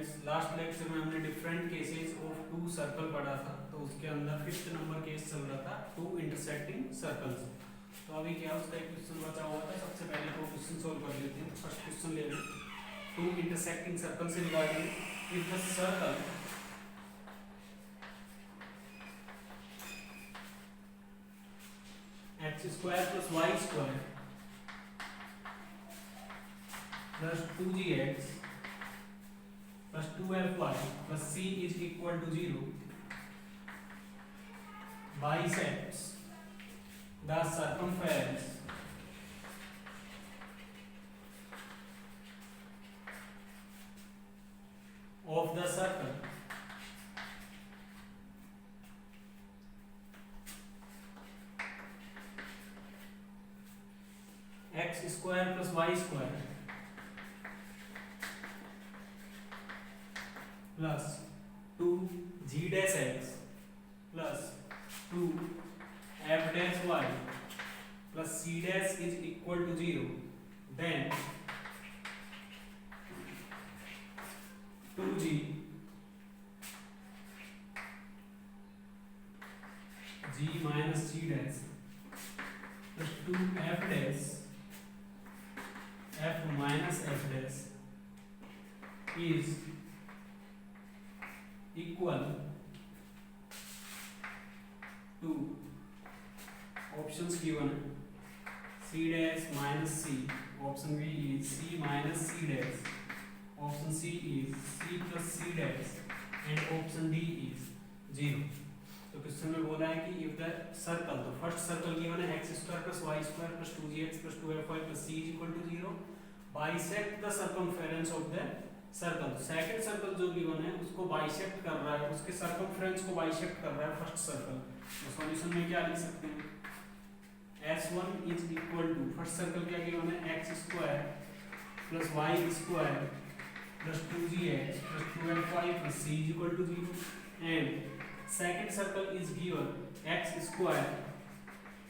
Students, last lecture में हमने different cases of two circle पढ़ा था। तो उसके अंदर 5th नंबर केस चल रहा था टू इंटरसेक्टिंग सर्कल्स। तो अभी क्या उसका एक क्वेश्चन बचा हुआ था, सबसे पहले तो क्वेश्चन सोल्व कर लेते हैं। फर्स्ट क्वेश्चन ले लें, टू इंटरसेक्टिंग सर्कल से regarding if the circle x square plus Y square plus 2gx plus 2fy plus c is equal to 0 bisects the circumference of the circle x square plus y square plus 2g dash x plus 2f dash y plus c dash is equal to 0, then 2g g minus g dash plus 2f dash f minus f dash is equal to options given c dash minus c, option B is c minus c dash, option C is c plus c dash and option D is 0। तो question में बोला है कि if the circle, तो first circle given है x square plus y square plus 2gx plus 2fy plus c is equal to 0, bisect the circumference of the circle. Second circle जो given है उसको बाइसेक्ट कर रहा है, उसके सर्कमफ्रेंस को बाइसेक्ट कर रहा है फर्स्ट सर्कल। तो सॉल्यूशन में क्या लिख सकते हैं, S1 is equal to first circle क्या गिवन है x square plus y square plus 2gx plus 2fy plus c is equal to 0 and second circle is given x square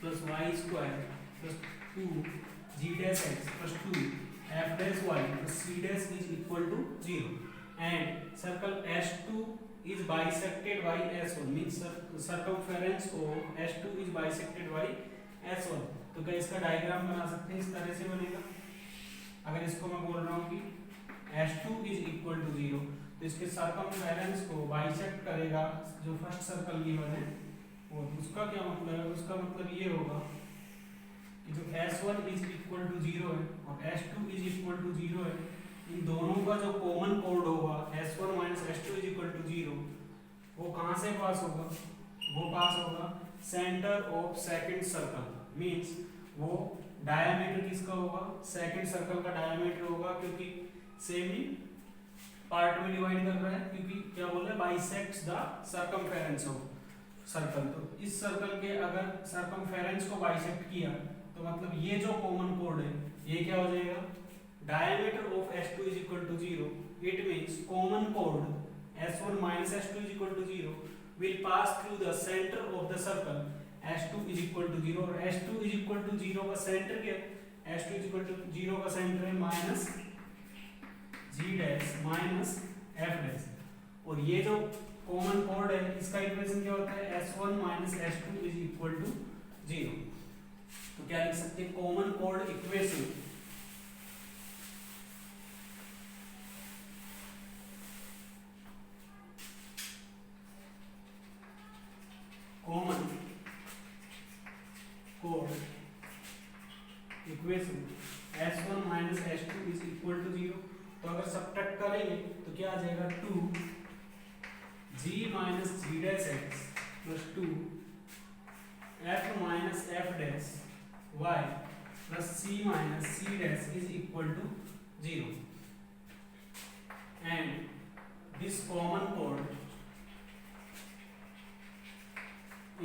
plus y square plus 2g dash x plus 2 f dash y plus c dash is equal to 0 and circle S2 is bisected by S1 means circumference of S2 is bisected by S1। तो क्या इसका diagram बना सकते हैं, इस तरह से बनेगा। अगर इसको मैं बोल रहा हूँ कि S2 is equal to 0 तो इसके सर्कमफेरेंस को बाइसेक्ट करेगा जो फर्स्ट सर्कल गिवन है वो। उसका क्या मतलब है, उसका मतलब ये होगा कि जो S1 इज इक्वल टू 0 है और S2 इज इक्वल टू 0 है, इन दोनों का जो कॉमन कोड होगा S1 minus S2 is equal to 0 वो कहाँ से पास होगा, वो पास होगा centre of second circle. Means वो डायमीटर किसका होगा, सेकंड सर्कल का डायमीटर होगा, क्योंकि सेम ही पार्ट में डिवाइड कर रहा है, क्योंकि क्या बोल रहा है bisects the circumference of circle. तो इस सर्कल के अगर सर्कमफेरेंस को बाइसेक्ट किया तो मतलब ये जो कॉमन कोड है ये क्या हो जाएगा, diameter of S2 is equal to 0, it means common chord S1 minus S2 is equal to 0 will pass through the center of the circle S2 is equal to 0 और S2 is equal to 0 का centre क्या है, S2 is equal to 0 का centre है minus g dash minus f dash और ये जो common code है इसका इक्वेशन क्या होता है S1 minus S2 is equal to 0। तो क्या लिख सकते हैं, common code equation common code equation S1 minus S2 is equal to 0। तो अगर सब्ट्रैक्ट करेंगे तो क्या आ जाएगा 2g minus g dash x plus 2 f minus f dash y plus c minus c dash is equal to 0 and this common chord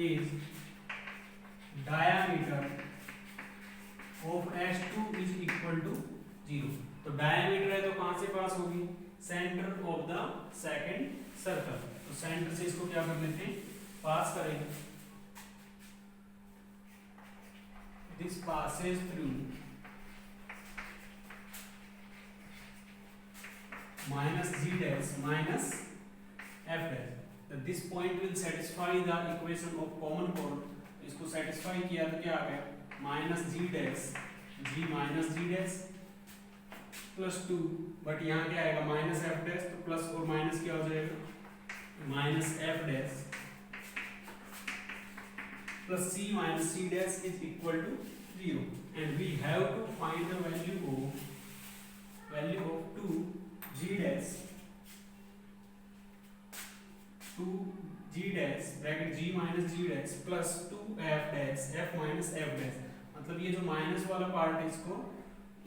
is diameter of S2 is equal to 0। तो diameter है तो कहां से पास होगी, centre of the second circle. तो centre से इसको क्या कर लेते हैं, पास करेंगे। This passes through minus g dash minus f dash. That this point will satisfy the equation of common chord. इसको satisfy किया तो क्या आ गया minus g dash g minus g dash plus 2, but यहाँ क्या आएगा minus f dash, तो प्लस और माइनस क्या हो जाएगा minus f dash plus c minus c dash is equal to 0, and we have to find the value of 2g dash bracket g minus g dash plus 2f dash f minus f dash, मतलब ये जो minus वाला part है इसको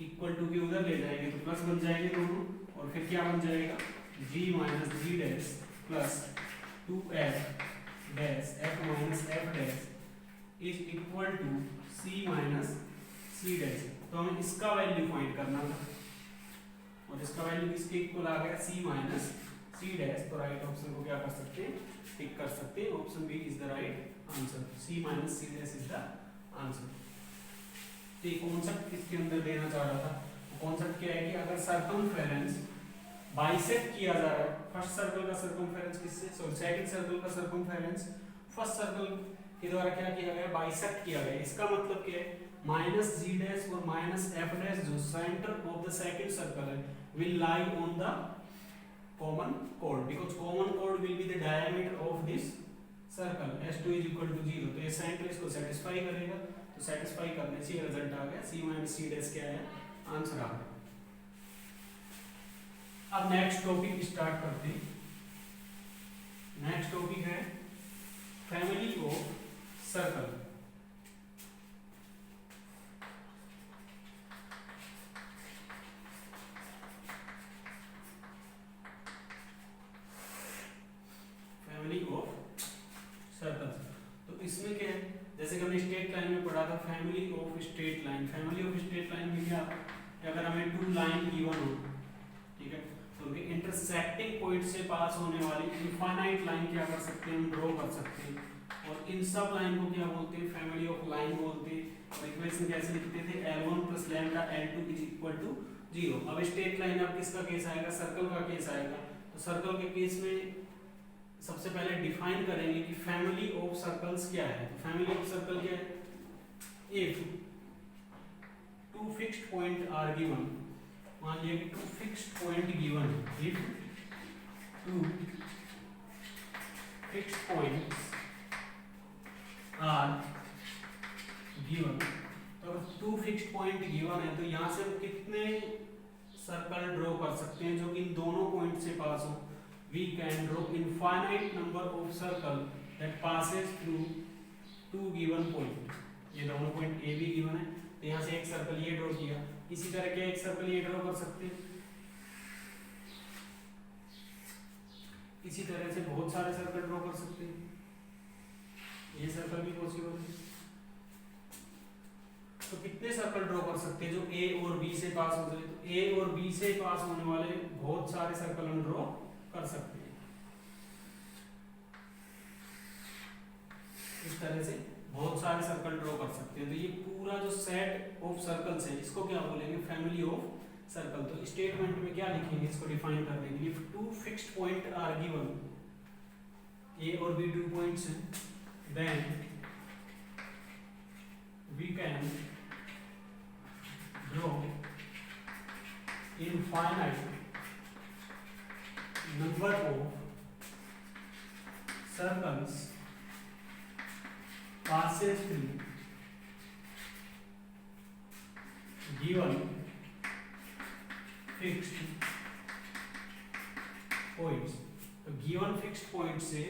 equal to के उधर ले जाएंगे तो प्लस बन जाएंगे दोनों, और फिर क्या बन जाएगा g minus g dash plus 2f dash f minus f dash is equal to c minus c dash. तो हमें इसका वैल्यू फाइंड करना था, और इसका वैल्यू किसके इक्वल आ गया c minus c dash. तो राइट ऑप्शन को क्या कर सकते हैं, टिक कर सकते हैं. Option B is the right answer. c minus c dash is the answer. तो ये कॉन्सेप्ट इसके अंदर देना चाह रहा था. कॉन्सेप्ट क्या है कि अगर सर्कमफेरेंस बाइसेक्ट किया जा रहा है, फर्स्ट सर्कल का सर्कमफेरेंस किससे, सॉरी सेकंड सर्कल का सर्कमफेरेंस फर्स्ट सर्कल के द्वारा क्या किया गया, बाइसेक्ट किया गया. इसका मतलब क्या है, माइनस जी डैश और माइनस एफ डैश जो centre of the second circle है will lie on the common chord, because common chord will be the diameter of this circle. S2 is equal to 0. तो ये सेंटर इसको satisfy करेगा, तो satisfy करने से ये रिजल्ट आ गया. c minus c dash क्या है, आंसर आ गया. अब नेक्स्ट टॉपिक स्टार्ट करते हैं. नेक्स्ट टॉपिक है फैमिली ऑफ सर्कल. तो इसमें क्या है, जैसे कि हमने स्ट्रेट लाइन में पढ़ा था family of straight line. Family of straight line में क्या कि अगर हमें टू लाइन गिवन हो, ठीक है, तो उनके इंटरसेक्टिंग पॉइंट से पास होने वाली इनफाइनाइट लाइन क्या कर सकते हैं, हम ड्रॉ कर सकते हैं. और इन सब लाइन को क्या बोलते हैं, फैमिली ऑफ लाइन बोलते हैं. और इक्वेशन कैसे लिखते थे, L1 + लैम्डा L2 = 0. अब स्ट्रेट लाइन अब किसका केस आएगा, सर्कल का केस आएगा. तो सर्कल के केस में सबसे पहले डिफाइन करेंगे कि फैमिली ऑफ सर्कल्स क्या है. तो फैमिली ऑफ सर्कल क्या है, if two fixed point are given, मान लिया कि टू फिक्स्ड पॉइंट गिवन है. If two fixed points are given, तो टू फिक्स्ड पॉइंट गिवन है तो यहां से हम कितने सर्कल ड्रॉ कर सकते हैं जो कि इन दोनों पॉइंट से पास हो. We can draw infinite number of circle that passes through two given point. ये दोनों पॉइंट A भी गिवन है, तो यहाँ से एक सर्कल ये ड्रॉ किया. इसी तरह क्या एक सर्कल ये ड्रॉ कर सकते हैं. इसी तरह से बहुत सारे सर्कल ड्रॉ कर सकते हैं. ये सर्कल भी पॉसिबल है. तो कितने सर्कल ड्रॉ कर सकते हैं जो A और B से पास हो जाए. तो A और B से पास होने वाले बहुत सारे सर्कल हम ड्रॉ कर सकते हैं. इस तरह से बहुत सारे सर्कल ड्रॉ कर सकते हैं. तो ये पूरा जो सेट ऑफ सर्कल्स है इसको क्या बोलेंगे, फैमिली ऑफ सर्कल. तो स्टेटमेंट में क्या लिखेंगे, इसको डिफाइन करने के लिए, if two fixed point are given, A और B 2 पॉइंट्स हैं, then we can draw infinite number of circles passes through given fixed points. तो given fixed point से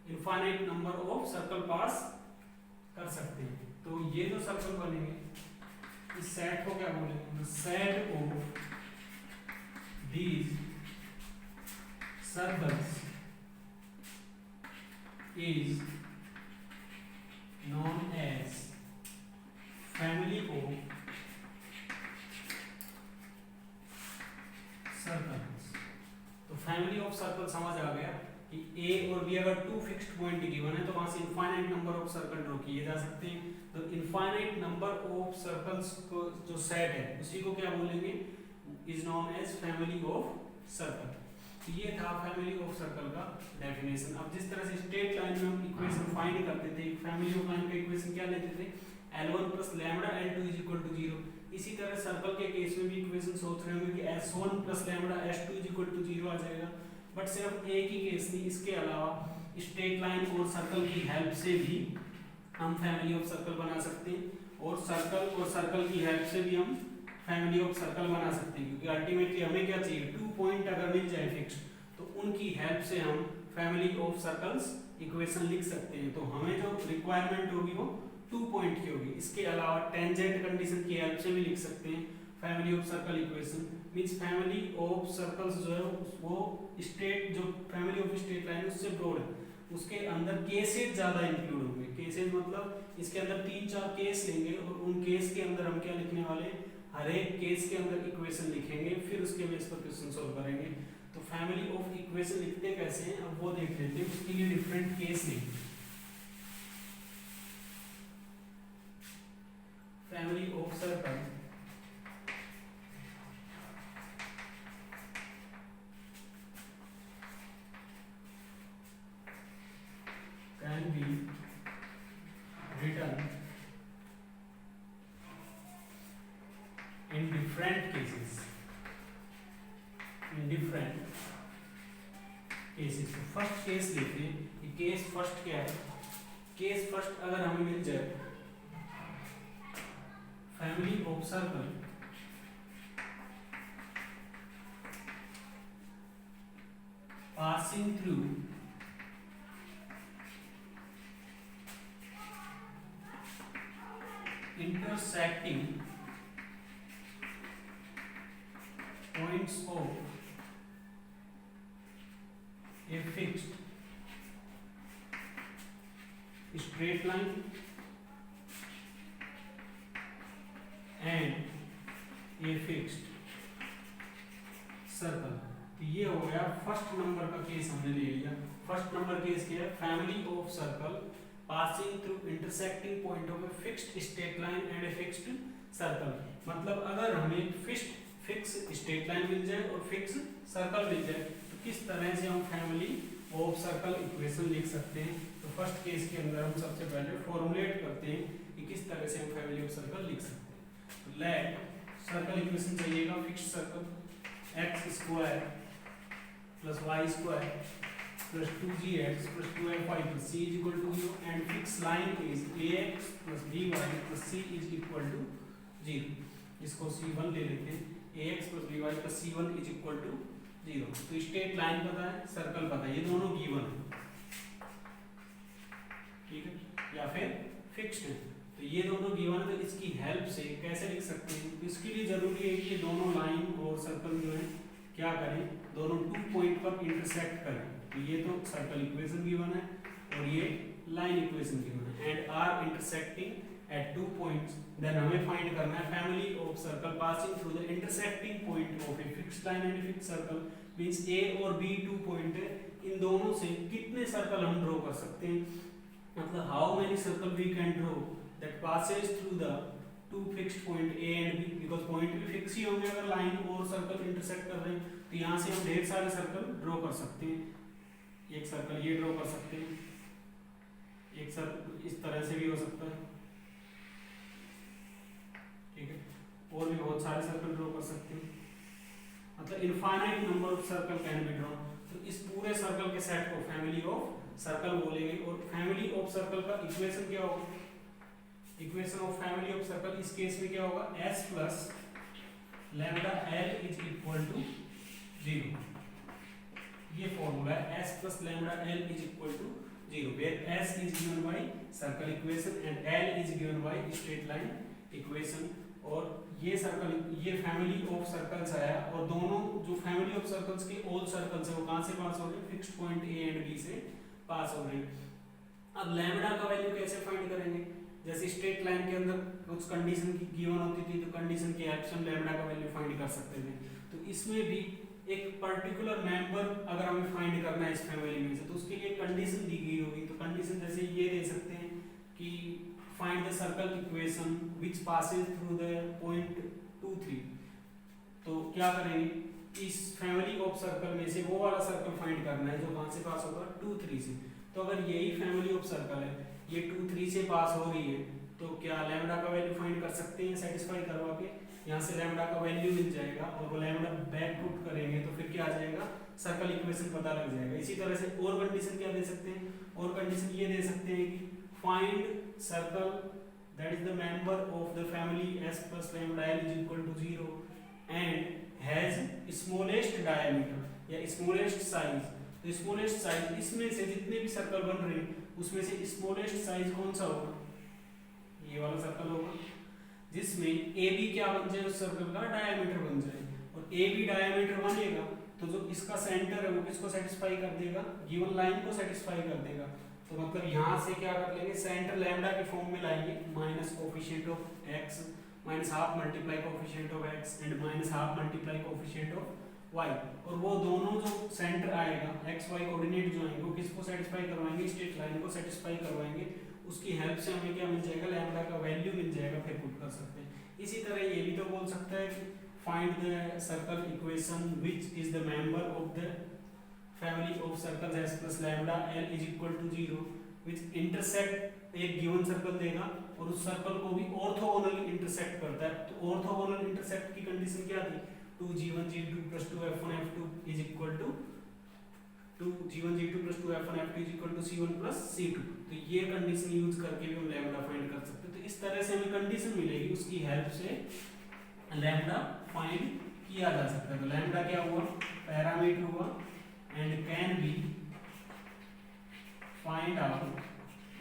infinite number of circle pass कर सकते हैं. तो ये जो सर्कल बनेंगे इस सेट को क्या बोलेंगे, set of these circles is known as family of circles. तो फैमिली ऑफ सर्कल समझ आ गया कि A और B अगर टू फिक्स्ड पॉइंट गिवन है तो वहां से infinite number of circle draw किए जा सकते हैं. तो इनफाइनाइट नंबर ऑफ सर्कल्स को जो सेट है उसी को क्या बोलेंगे, is known as family of circle. तो ये था फैमिली ऑफ सर्कल का डेफिनेशन। अब जिस तरह से स्ट्रेट लाइन में हम इक्वेशन फाइंड करते थे, फैमिली ऑफ लाइन का इक्वेशन क्या लेते थे, L1 plus lambda L2 is equal to 0। इसी तरह सर्कल के केस में भी इक्वेशन सोच रहे होंगे कि S1 plus lambda S2 is equal to 0 आ जाएगा। बट सिर्फ एक ही केस नहीं, इसके अलावा स्ट्रेट लाइन और सर्कल की हेल्प से भी हम फैमिली ऑफ सर्कल बना सकते हैं, और सर्कल की हेल्प से भी हम फैमिली ऑफ सर्कल बना सकते हैं, क्योंकि अल्टीमेटली हमें क्या चाहिए, 2 पॉइंट अगर मिल जाए फिक्स, तो उनकी हेल्प से हम फैमिली ऑफ सर्कल्स इक्वेशन लिख सकते हैं। तो हमें जो रिक्वायरमेंट होगी वो 2 पॉइंट की होगी। इसके अलावा टेंजेंट कंडीशन की हेल्प से भी लिख सकते हैं family of circle equation. Means family of circles जो है वो स्ट्रेट, जो फैमिली ऑफ स्ट्रेट लाइन उससे ब्रॉड है, उसके अंदर केसेस ज्यादा इंक्लूड होंगे। केसेस मतलब इसके अंदर 3-4 केस लेंगे, और उन केस के अंदर हम क्या लिखने वाले, हर एक केस के अंदर इक्वेशन लिखेंगे, फिर उसके बेस पर क्वेश्चन सॉल्व करेंगे। तो फैमिली ऑफ इक्वेशन लिखते कैसे हैं अब वो देख लेते हैं। उसके लिए डिफरेंट केस लिखेंगे। Family of circle can be written in different cases, तो फर्स्ट केस लेते हैं कि केस फर्स्ट क्या है। केस फर्स्ट अगर हमें मिल जाए family of circle passing through intersecting points of a fixed straight line and a fixed circle। तो ये हो गया फर्स्ट नंबर का केस हमने ले लिया। फर्स्ट नंबर केस क्या है, family of circle passing through intersecting point of a fixed straight line and a fixed circle। मतलब अगर हमें फिक्स स्ट्रेट लाइन मिल जाए और फिक्स सर्कल मिल जाए, तो किस तरह से हम फैमिली ऑफ सर्कल इक्वेशन लिख सकते हैं। तो फर्स्ट केस के अंदर हम सबसे पहले फॉर्मुलेट करते हैं कि किस तरह से हम फैमिली ऑफ सर्कल लिख सकते हैं। तो लेट सर्कल इक्वेशन चाहिएगा, fix circle x square plus Y square plus 2gx plus 2fy plus c is equal to 0, and fixed line is ax plus by plus c is equal to 0। इसको c1 ले लेते हैं, ax plus by plus c1 is equal to 0। तो straight line पता है, circle पता है, ये दोनों गिवन है, ठीक है, या फिर फिक्स्ड है। तो ये दोनों गिवन है, तो इसकी हेल्प से कैसे लिख सकते हैं। तो इसके लिए जरूरी है कि दोनों लाइन और सर्कल जो है क्या करें, दोनों 2 पॉइंट पर इंटरसेक्ट करें। तो ये तो सर्कल इक्वेशन गिवन है और ये लाइन इक्वेशन गिवन है, and are intersecting at 2 points. Then हमें फाइंड करना है family of circle passing through the intersecting point of a fixed line and fixed circle. Means A और बी 2 पॉइंट है, इन दोनों से कितने सर्कल हम ड्रॉ कर सकते हैं, मतलब how many circle we can draw that passes through the 2 fixed point A and B. Because point भी फिक्स ही होंगे अगर लाइन और सर्कल इंटरसेक्ट कर रहे हैं। तो यहाँ से हम ढेर सारे सर्कल ड्रॉ कर सकते हैं। एक सर्कल ये ड्रॉ कर सकते हैं, एक सर्कल इस तरह से भी हो सकता है, ठीक है, और भी बहुत सारे सर्कल ड्रॉ कर सकते हैं। मतलब infinite number of circle can be draw. तो इस पूरे सर्कल के सेट को फैमिली ऑफ सर्कल बोलेंगे। और फैमिली ऑफ सर्कल का इक्वेशन क्या होगा, equation of family of circle इस केस में क्या होगा, s plus lambda l is equal to 0। ये फॉर्मूला है, s plus lambda l is equal to 0, where s is given by circle equation and l is given by straight line equation. और ये circle, ये family of circles आया, और दोनों जो family of circles के ऑल सर्कल्स है वो कहां से पास हो रहे हैं, fixed point a and b से पास हो रहे हैं। अब लैम्डा का वैल्यू कैसे फाइंड करेंगे, जैसे स्ट्रेट लाइन के अंदर कुछ कंडीशन की गिवन होती थी, तो कंडीशन की हेल्प से हम लैम्डा का वैल्यू फाइंड कर सकते थे। तो इसमें भी एक पर्टिकुलर मेंबर अगर हमें फाइंड करना है इस फैमिली में से, तो उसके लिए कंडीशन दी गई होगी। तो कंडीशन जैसे ये दे सकते हैं कि find the circle equation which passes through the point 2 3। तो क्या करेंगे, इस फैमिली ऑफ सर्कल में से वो वाला सर्कल फाइंड करना है जो कहाँ से पास होगा, 2 3 से। तो अगर यही फैमिली ऑफ सर्कल है, ये 2 3 से पास हो रही है, तो क्या लैम्डा का वैल्यू फाइंड कर सकते हैं सेटिस्फाई करवा के। यहाँ से लैम्डा का वैल्यू मिल जाएगा और वो लैम्डा बैक पुट करेंगे तो फिर क्या आ जाएगा, सर्कल इक्वेशन पता लग जाएगा। इसी तरह से और कंडीशन क्या दे सकते हैं, और कंडीशन ये दे सकते हैं कि find circle that is the member of the family s plus lambda l is equal to 0 and has smallest diameter या स्मॉलेस्ट साइज। तो स्मॉलेस्ट साइज इसमें से जितने भी सर्कल बन रहे हैं उसमें से स्मॉलेस्ट साइज कौन सा होगा, ये वाला सर्कल होगा, जिसमें ए बी क्या बन जाए, उस सर्कल का डायमीटर बन जाए। और ए बी डायमीटर बनेगा तो जो इसका सेंटर है वो किसको सेटिस्फाई कर देगा, गिवन लाइन को सेटिस्फाई कर देगा। तो मतलब यहाँ से क्या कर लेंगे, सेंटर लैम्डा के फॉर्म में लाएंगे, minus coefficient of x minus half multiply coefficient of x and minus half multiply coefficient of y. और वो दोनों जो सेंटर आएगा एक्स वाई कोऑर्डिनेट जो आएंगे वो किसको सेटिस्फाई करवाएंगे, स्ट्रेट लाइन को सेटिस्फाई करवाएंगे। उसकी हेल्प से हमें क्या मिल जाएगा, लैम्डा का वैल्यू मिल जाएगा, फिर पुट कर सकते हैं। इसी तरह ये भी तो बोल सकता है कि find the circle equation which is the member of the family of circles s plus lambda l is equal to 0 which intersect एक गिवन सर्कल देगा और उस सर्कल को भी ऑर्थोगोनल इंटरसेक्ट करता है। तो ऑर्थोगोनल इंटरसेक्ट की कंडीशन क्या थी, 2g1 g2 plus 2f1 f2 is equal to 2g1 g2 plus 2f1 f2 is equal to c1 plus c2। तो ये कंडीशन यूज करके भी हम लैम्डा फाइंड कर सकते हैं। तो इस तरह से हमें कंडीशन मिलेगी, उसकी हेल्प से लैम्डा फाइंड किया जा सकता है। तो लैम्डा क्या हुआ, पैरामीटर हुआ and can be find out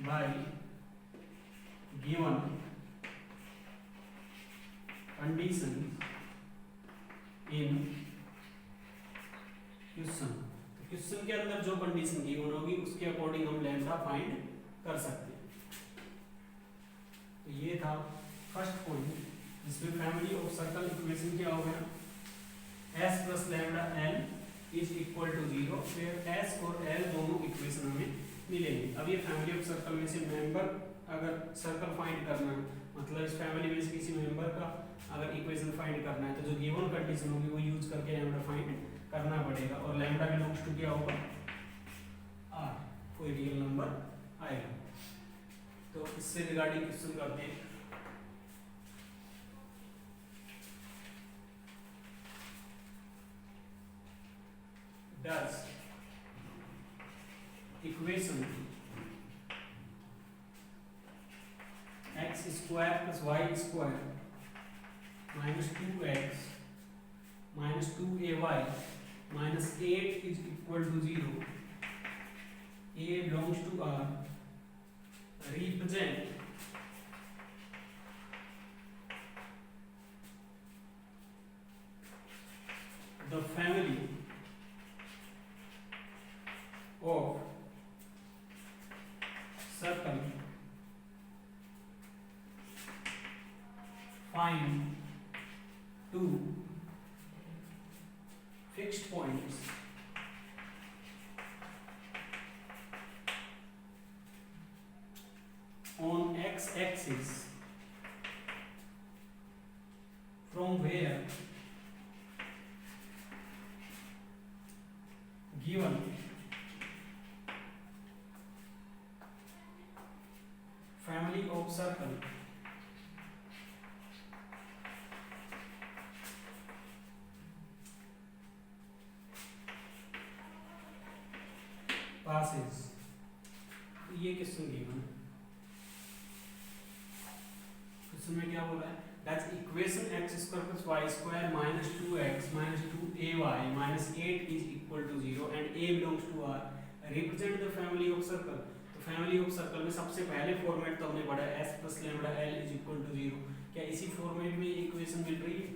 by given condition in question. तो क्वेश्चन के अंदर जो कंडीशन गिवन होगी उसके अकॉर्डिंग हम लैम्डा फाइंड कर सकते हैं। तो ये था फर्स्ट पॉइंट जिसमें फैमिली ऑफ सर्कल इक्वेशन क्या हो गया, s plus lambda l is equal to 0, फिर s और l दोनों इक्वेशन हमें मिलेंगे। अब ये फैमिली ऑफ सर्कल में से मेंबर अगर सर्कल फाइंड करना है, मतलब इस फैमिली में से किसी मेंबर का अगर इक्वेशन फाइंड करना है तो जो गिवन कंडीशन होगी वो यूज करके लैम्डा फाइंड करना पड़ेगा। और लैम्डा बिलोंग्स टू क्या होगा, r, कोई रियल नंबर आएगा। तो इससे रिगार्डिंग क्वेश्चन करते हैं। Does equation x square plus y square minus 2x minus 2ay minus 8 is equal to 0, a belongs to R, represent the family of circle, find two fixed points on x-axis from where given family of circle passes। तो ये question given है। Question में क्या बोला है, that's equation x square plus y square minus 2x minus 2ay minus 8 is equal to 0 and a belongs to R, represent the family of circle. तो family of circle में सबसे पहले format तो हमने पढ़ा है s plus lambda l is equal to 0। क्या इसी फॉर्मेट में इक्वेशन मिल रही है,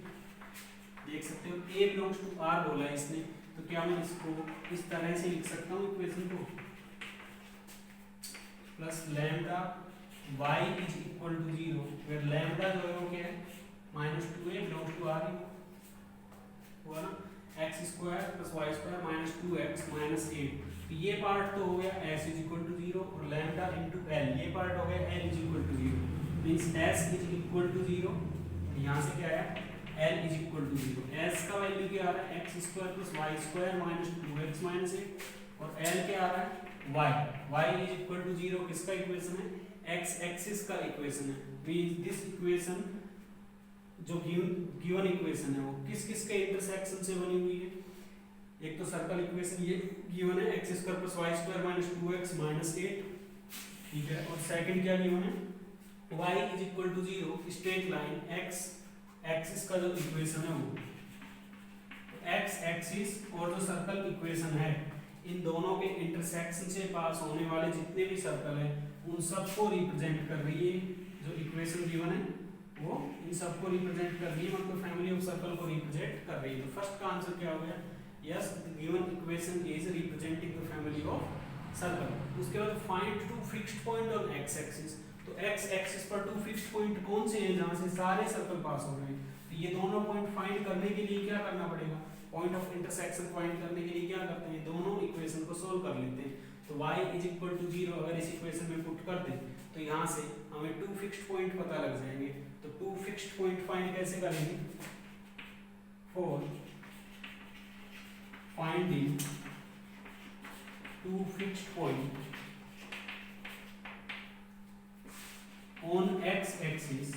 देख सकते हो a बिलोंग्स टू R बोला है इसने। तो क्या मैं इसको इस तरह से लिख सकता हूँ इक्वेशन को, plus lambda y is equal to 0 where lambda जो है वो क्या है, minus 2a belongs to R हुआ ना, x square plus y square minus 2x minus 8। तो ये पार्ट तो हो गया s इज इक्वल टू 0 और लैम्डा इनटू l, ये पार्ट हो गया l is equal to 0 means s is equal to 0। यहाँ से क्या है L is equal to 0। S का वैल्यू क्या आ रहा है x square plus Y square minus 2x minus 8 और L क्या आ रहा है y इज इक्वल टू 0 किसका इक्वेशन है x एक्सिस का इक्वेशन है। मींस दिस इक्वेशन जो गिवन इक्वेशन है वो किस किस के इंटरसेक्शन से बनी हुई है। एक तो सर्कल इक्वेशन ये गिवन है x square plus Y square minus 2x minus 8, ठीक है। और सेकंड क्या गिवन है y is equal to 0 straight line x axis का जो इक्वेशन है वो x एक्सिस और जो सर्कल इक्वेशन है इन दोनों के इंटरसेक्शन से पास होने वाले जितने भी सर्कल हैं उन सबको रिप्रेजेंट कर रही है। जो इक्वेशन गिवन है वो इन सबको रिप्रेजेंट कर रही है, मतलब फैमिली ऑफ सर्कल को रिप्रेजेंट कर रही है। तो फर्स्ट का आंसर क्या हो गया, yes the given equation is representing the family of circle. उसके बाद find two fixed point on x axis. तो x एक्सिस पर टू फिक्स्ड पॉइंट कौन से हैं जहां से सारे सर्कल पास हो रहे हैं। तो ये दोनों पॉइंट फाइंड करने के लिए क्या करना पड़ेगा, पॉइंट ऑफ इंटरसेक्शन फाइंड करने के लिए क्या करते हैं, दोनों इक्वेशन को सोल्व कर लेते हैं। तो y इज इक्वल टू 0 अगर इस इक्वेशन में पुट कर दें तो यहाँ से हमें टू फिक्स्ड पॉइंट पता लग जाएंगे। तो टू फिक्स्ड पॉइंट फाइंड कैसे करेंगे, for finding two fixed point on x axis,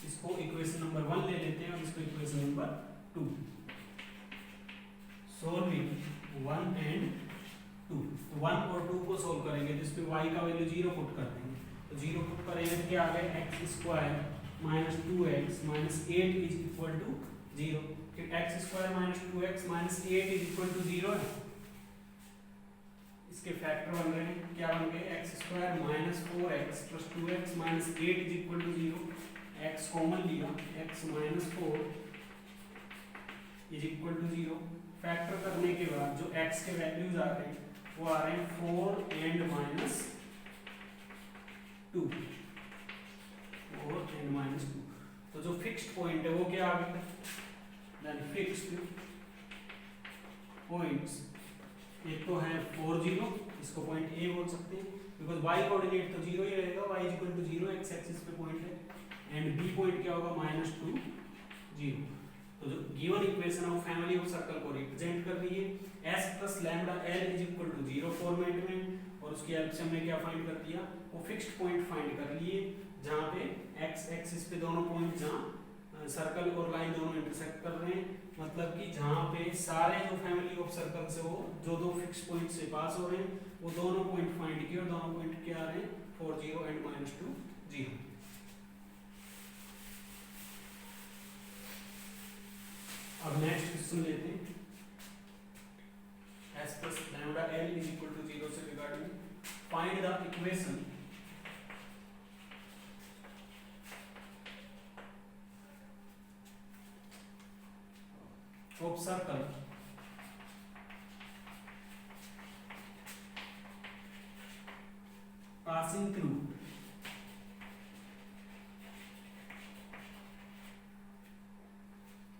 इसको इक्वेशन नंबर 1 ले लेते हैं और इसको इक्वेशन नंबर 2। सॉल्विंग 1 एंड 2, तो 1 और 2 को सोल्व करेंगे तो इसमें y का वैल्यू 0 पुट कर देंगे। तो 0 पुट करेंगे तो क्या आ गया x square minus 2x minus 8 is equal to 0। x square minus 2x minus 8 is equal to 0 है। इसके फैक्टर बन रहे हैं, क्या बन गए, x square minus 4x plus 2x minus 8 is equal to 0। x common लिया, x minus 4 is equal to 0। Factor करने के बाद जो x के वैल्यूज आ रहे हैं वो आ रहे हैं 4 एंड माइनस 2, 4 एंड माइनस 2। तो जो फिक्स्ड पॉइंट है वो क्या आ गया, देन फिक्स्ड पॉइंट्स एक तो है 4 0, इसको पॉइंट ए बोल सकते हैं बिकॉज y कोऑर्डिनेट तो 0 ही रहेगा, y equal to 0 x axis पे पॉइंट है। एंड b पॉइंट क्या होगा, -2 0। तो जो गिवन इक्वेशन है वो फैमिली ऑफ सर्कल को रिप्रेजेंट कर रही है। s plus lambda l is equal to 0 format में, और उसकी हेल्प से हमने क्या फाइंड कर दिया, वो फिक्स्ड पॉइंट फाइंड कर लिए जहाँ पे x एक्सिस पे दोनों पॉइंट जहाँ सर्कल और लाइन दोनों इंटरसेक्ट कर रहे हैं, मतलब कि जहाँ पे सारे जो फैमिली ऑफ सर्कल से वो जो दो फिक्स पॉइंट से पास हो रहे हैं वो दोनों पॉइंट फाइंड किए और दोनों पॉइंट क्या आ रहे हैं 4 0 एंड -2 0। अब नेक्स्ट क्वेश्चन लेते हैं, s plus lambda l is equal to 0 से regarding find the equation of circle passing through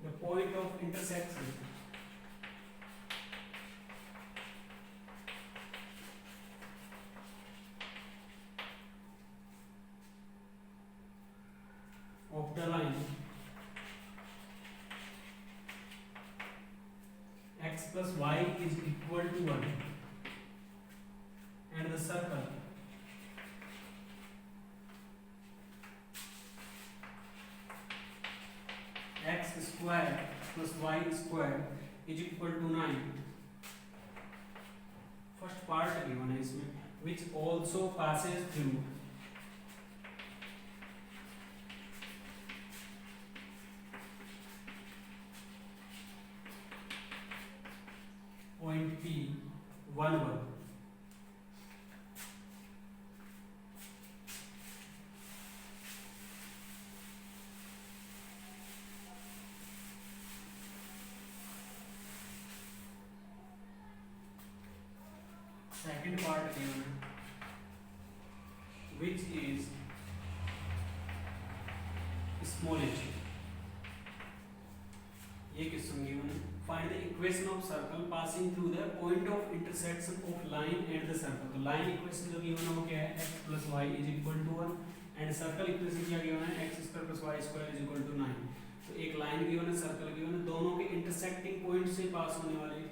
the point of intersection of the line x plus y is equal to 1 and the circle x square plus y square is equal to 9। First part given है इसमें, which also passes through point P 1 1। Second part given है which is smallest। ये question given है, find the equation of circle passing through the point of intersection of line and the circle। तो line equation जो given है वो क्या है, x plus y is equal to 1 and circle equation क्या given है, x square plus Y square is equal to 9। तो एक लाइन गिवन है, सर्कल गिवन है, दोनों के इंटरसेक्टिंग पॉइंट से पास होने वाले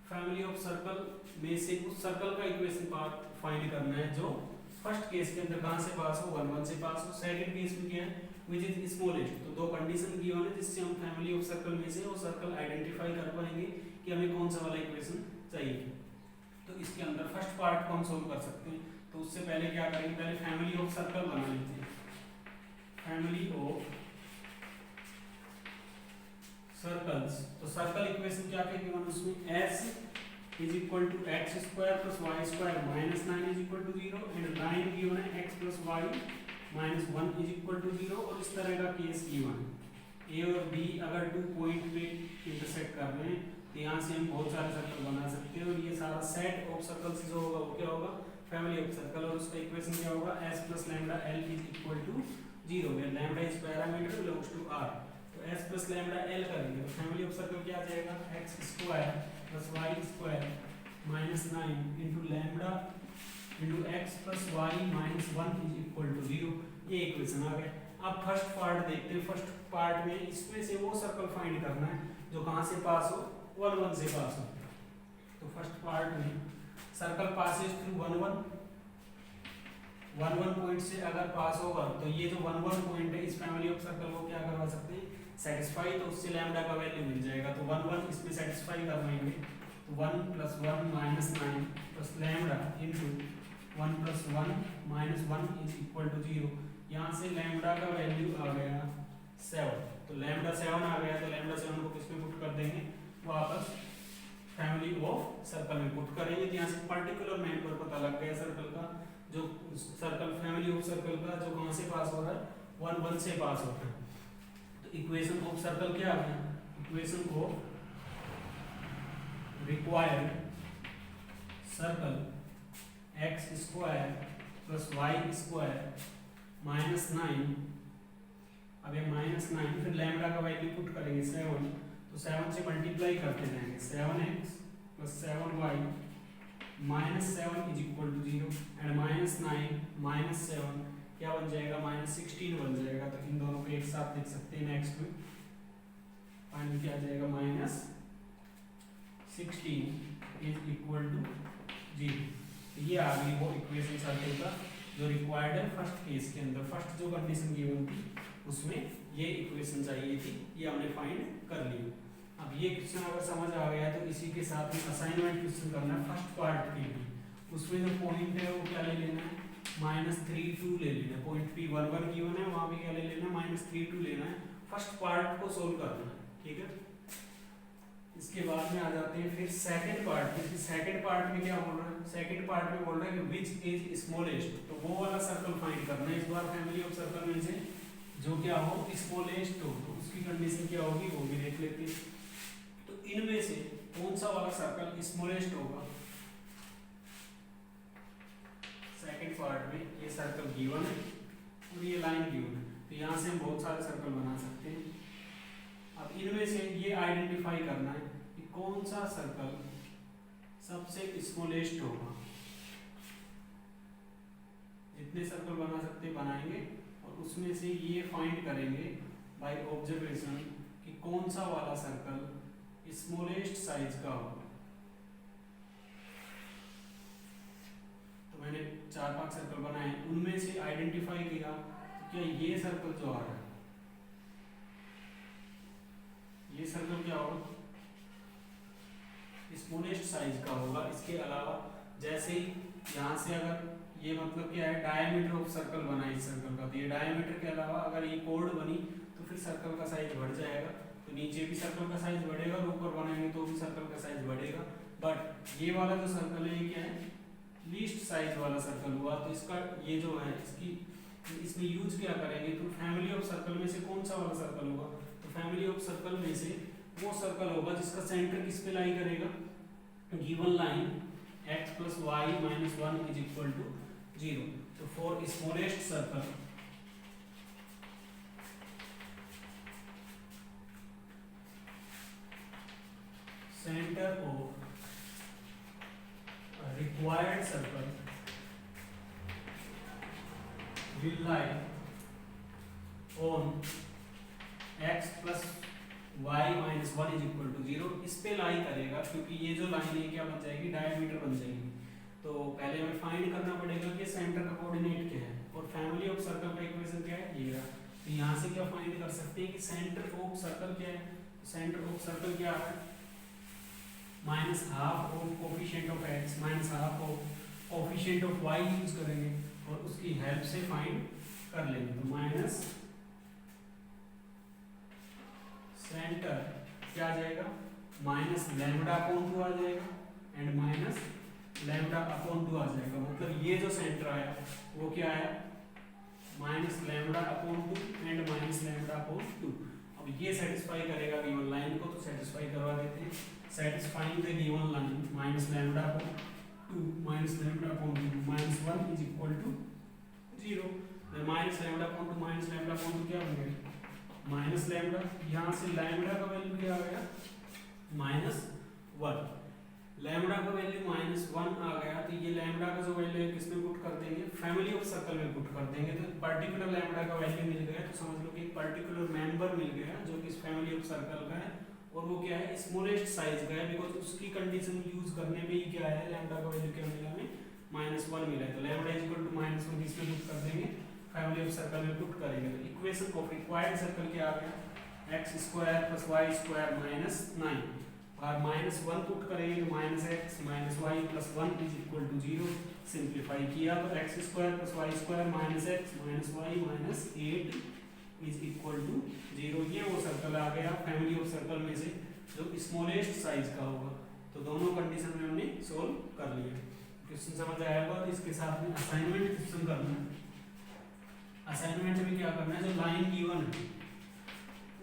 फैमिली ऑफ सर्कल में से उस सर्कल का इक्वेशन फाइंड करना है जो फर्स्ट केस के अंदर कहां से पास हो, 1 1 से पास हो। सेकंड केस में क्या है, विच इज स्मॉलेस्ट। तो दो कंडीशन गिवन है जिससे हम फैमिली ऑफ सर्कल में से वो सर्कल आइडेंटिफाई कर पाएंगे कि हमें कौन सा वाला इक्वेशन चाहिए। तो इसके अंदर फर्स्ट पार्ट को हम सोल्व कर सकते हैं। तो उससे पहले क्या करेंगे, पहले फैमिली ऑफ सर्कल बना लेते हैं। फैमिली ऑफ सर्कल्स, तो सर्कल इक्वेशन क्या क्या गिवन उसमें, s is equal to x square plus Y square minus 9 is equal to 0 and line given है x plus y minus 1 is equal to 0। और इस तरह का केस गिवन है, a और b अगर 2 पॉइंट पे इंटरसेक्ट कर रहे हैं तो यहाँ से हम बहुत सारे सर्कल बना सकते हैं। और ये सारा सेट ऑफ सर्कल्स जो होगा वो क्या होगा, फैमिली ऑफ सर्कल। और उसका इक्वेशन क्या होगा, s plus lambda l is equal to 0 where lambda is parameter belongs to r। तो s प्लस लैम्डा l करेंगे तो फैमिली ऑफ सर्कल क्या आ जाएगा, x square plus Y square minus 9 into lambda into x plus y minus 1 is equal to 0। ये equation आ गया। अब फर्स्ट पार्ट देखते हैं। फर्स्ट पार्ट में इसमें से वो सर्कल फाइंड करना है जो कहाँ से पास हो, 1 1 से पास हो। तो फर्स्ट पार्ट में सर्कल पासेस थ्रू 1 1 पॉइंट से अगर पास होगा तो ये जो 1 1 पॉइंट है इस फैमिली ऑफ सर्कल को क्या करवा सकते हैं, सेटिस्फाई। तो उससे लैम्डा का वैल्यू मिल जाएगा। तो 1 1 इसमें सेटिस्फाई करवाएंगे तो 1 plus 1 minus 9 plus lambda into 1 plus 1 minus 1 is equal to 0। यहाँ से लैम्डा का वैल्यू आ गया 7। तो लैम्डा 7 आ गया तो लैम्डा 7 को किसमें पुट कर देंगे, वापस फैमिली ऑफ सर्कल में पुट करेंगे। तो यहाँ से पर्टिकुलर मेंबर पता लग गया सर्कल का, जो सर्कल फैमिली ऑफ सर्कल का जो कहाँ से पास हो रहा है, 1 1 से पास होता है। तो इक्वेशन ऑफ सर्कल क्या आ गया, equation of required circle x square plus Y square minus 9। अब ये माइनस 9 फिर लैम्डा का वैल्यू पुट करेंगे 7। तो 7 से मल्टीप्लाई करते जाएंगे, 7x plus 7y minus 7 is equal to 0 and minus 9 minus 7 क्या बन जाएगा, माइनस 16 बन जाएगा। तो इन दोनों को एक साथ लिख सकते हैं। नेक्स्ट में फाइनल क्या आ जाएगा, माइनस 16 इज इक्वल टू 0। ये आ गई वो इक्वेशन सर्कल का जो रिक्वायर्ड है फर्स्ट केस के अंदर। फर्स्ट जो कंडीशन गिवन थी उसमें ये इक्वेशन चाहिए थी, ये हमने फाइंड कर ली। अब ये क्वेश्चन अगर समझ आ गया तो इसी के साथ में असाइनमेंट क्वेश्चन करना है फर्स्ट पार्ट के लिए। उसमें जो पॉइंट है वो क्या ले लेना है, -32 ले लेना है। पॉइंट P 1 1 गिवन है, वहाँ भी क्या ले लेना है, -32 लेना है। फर्स्ट पार्ट को सोल्व करना है, ठीक है। इसके बाद में आ जाते हैं फिर सेकंड पार्ट में। सेकंड पार्ट में क्या बोल रहा है, सेकंड पार्ट में बोल रहा है कि विच इज स्मॉलेस्ट। तो वो वाला सर्कल फाइंड करना है। इस बार फैमिली ऑफ सर्कल में से जो क्या हो, स्मॉलेस्ट हो, तो उसकी कंडीशन क्या होगी वो भी देख लेते हैं। तो इनमें से कौन सा वाला सर्कल स्मॉलेस्ट होगा, सेकंड पार्ट में ये सर्कल गिवन है और ये लाइन गिवन है। तो यहाँ से हम बहुत सारे सर्कल बना सकते हैं। अब इनमें से ये आइडेंटिफाई करना है कि कौन सा सर्कल सबसे स्मॉलेस्ट होगा। जितने सर्कल बना सकते बनाएंगे और उसमें से ये फाइंड करेंगे बाय ऑब्जर्वेशन कि कौन सा वाला सर्कल स्मॉलेस्ट साइज का होगा। तो मैंने 4-5 सर्कल बनाए, उनमें से आइडेंटिफाई किया तो क्या ये सर्कल जो आ रहा है, ये सर्कल क्या होगा, स्मॉलेस्ट साइज का होगा। इसके अलावा जैसे ही यहाँ से अगर ये मतलब क्या है, डायमीटर ऑफ सर्कल बना है इस सर्कल का, तो ये डायमीटर के अलावा अगर ये कोड बनी तो फिर सर्कल का साइज बढ़ जाएगा। तो नीचे भी सर्कल का साइज बढ़ेगा और ऊपर बनाएंगे तो भी सर्कल का साइज बढ़ेगा। बट ये वाला जो सर्कल है ये क्या है, लीस्ट साइज वाला सर्कल हुआ। तो इसका ये जो है इसमें यूज क्या करेंगे, तो फैमिली ऑफ सर्कल में से कौन सा वाला सर्कल होगा, तो फैमिली ऑफ सर्कल में से वो सर्कल होगा जिसका सेंटर किस पे लाई करेगा, given line x plus y minus 1 is equal to 0। तो for smallest circle centre of required circle will lie on x plus y minus 1 is equal to 0। इस पे लाई करेगा क्योंकि ये जो लाइन है क्या बन जाएगी, डायमीटर बन जाएगी। तो पहले हमें फाइंड करना पड़ेगा कि सेंटर का कोऑर्डिनेट क्या है, और फैमिली ऑफ सर्कल का इक्वेशन क्या है, ये रहा। तो यहाँ से क्या फाइंड कर सकते हैं कि सेंटर ऑफ सर्कल क्या है। सेंटर ऑफ सर्कल क्या है, minus half of coefficient of x minus half of coefficient of y use करेंगे और उसकी हेल्प से फाइंड कर लेंगे। तो माइनस सेंटर क्या आ जाएगा, माइनस लैम्डा अपॉन 2 आ जाएगा एंड माइनस लैम्डा अपॉन 2 आ जाएगा। मतलब ये जो सेंटर आया वो क्या आया, minus lambda upon 2 and minus lambda upon 2। अब ये सेटिस्फाई करेगा गिवन लाइन को, तो सेटिस्फाई करवा देते हैं। Satisfying the given line minus lambda upon 2 minus lambda upon 2 minus 1 is equal to 0। Minus lambda upon 2 minus lambda upon 2 क्या हो गया, माइनस लैम्डा। यहाँ से लैम्डा का वैल्यू क्या आ गया, माइनस 1। लैम्डा का वैल्यू माइनस 1 आ गया, तो ये लैम्डा का जो वैल्यू है किसमें पुट कर देंगे, फैमिली ऑफ सर्कल में पुट कर देंगे। तो पर्टिकुलर लैम्डा का वैल्यू मिल गया, तो समझ लो कि एक पर्टिकुलर मेंबर मिल गया जो कि इस फैमिली ऑफ सर्कल का है, और वो क्या है, स्मॉलेस्ट साइज का है, बिकॉज उसकी कंडीशन यूज करने पे ही क्या है, लैम्डा का वैल्यू क्या मिला हमें, माइनस 1 मिला है। तो lambda is equal to minus 1 किसमें पुट कर देंगे, फैमिली ऑफ सर्कल में पुट करेंगे। तो इक्वेशन ऑफ रिक्वायर्ड सर्कल क्या आ गया, x square plus Y square minus 9, और माइनस 1 पुट करेंगे तो minus x minus y plus 1 is equal to 0। Simplify किया तो x square plus Y square minus x minus y minus 8 is equal to 0। ये वो सर्कल आ गया family of circle में से जो स्मॉलेस्ट साइज का होगा। तो दोनों कंडीशन में हमने सोल्व कर लिया। क्वेश्चन समझ आया होगा। तो इसके साथ में असाइनमेंट क्वेश्चन करना है। असाइनमेंट में क्या करना है, जो लाइन गिवन है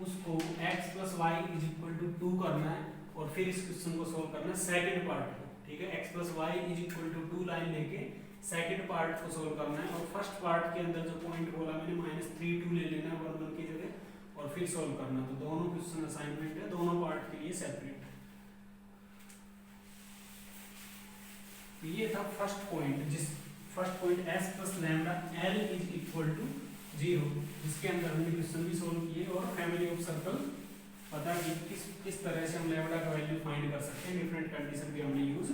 उसको x plus y is equal to 2 करना है, और फिर इस क्वेश्चन को सोल्व करना है सेकंड पार्ट को। ठीक है, x plus y is equal to 2 line लेके सेकंड पार्ट को सोल्व करना है, और फर्स्ट पार्ट के अंदर जो पॉइंट बोला मैंने -3 2 ले लेना है 1 1 की जगह, और फिर सोल्व करना। तो दोनों क्वेश्चन असाइनमेंट है, दोनों पार्ट के लिए सेपरेट। ये था फर्स्ट पॉइंट, जिस first point s plus lambda l is equal to 0, जिसके अंदर हमने क्वेश्चन भी सोल्व किए और फैमिली ऑफ सर्कल पता कि किस तरह से हम लैम्डा का वैल्यू फाइंड कर सकते हैं, डिफरेंट कंडीशन भी हमने यूज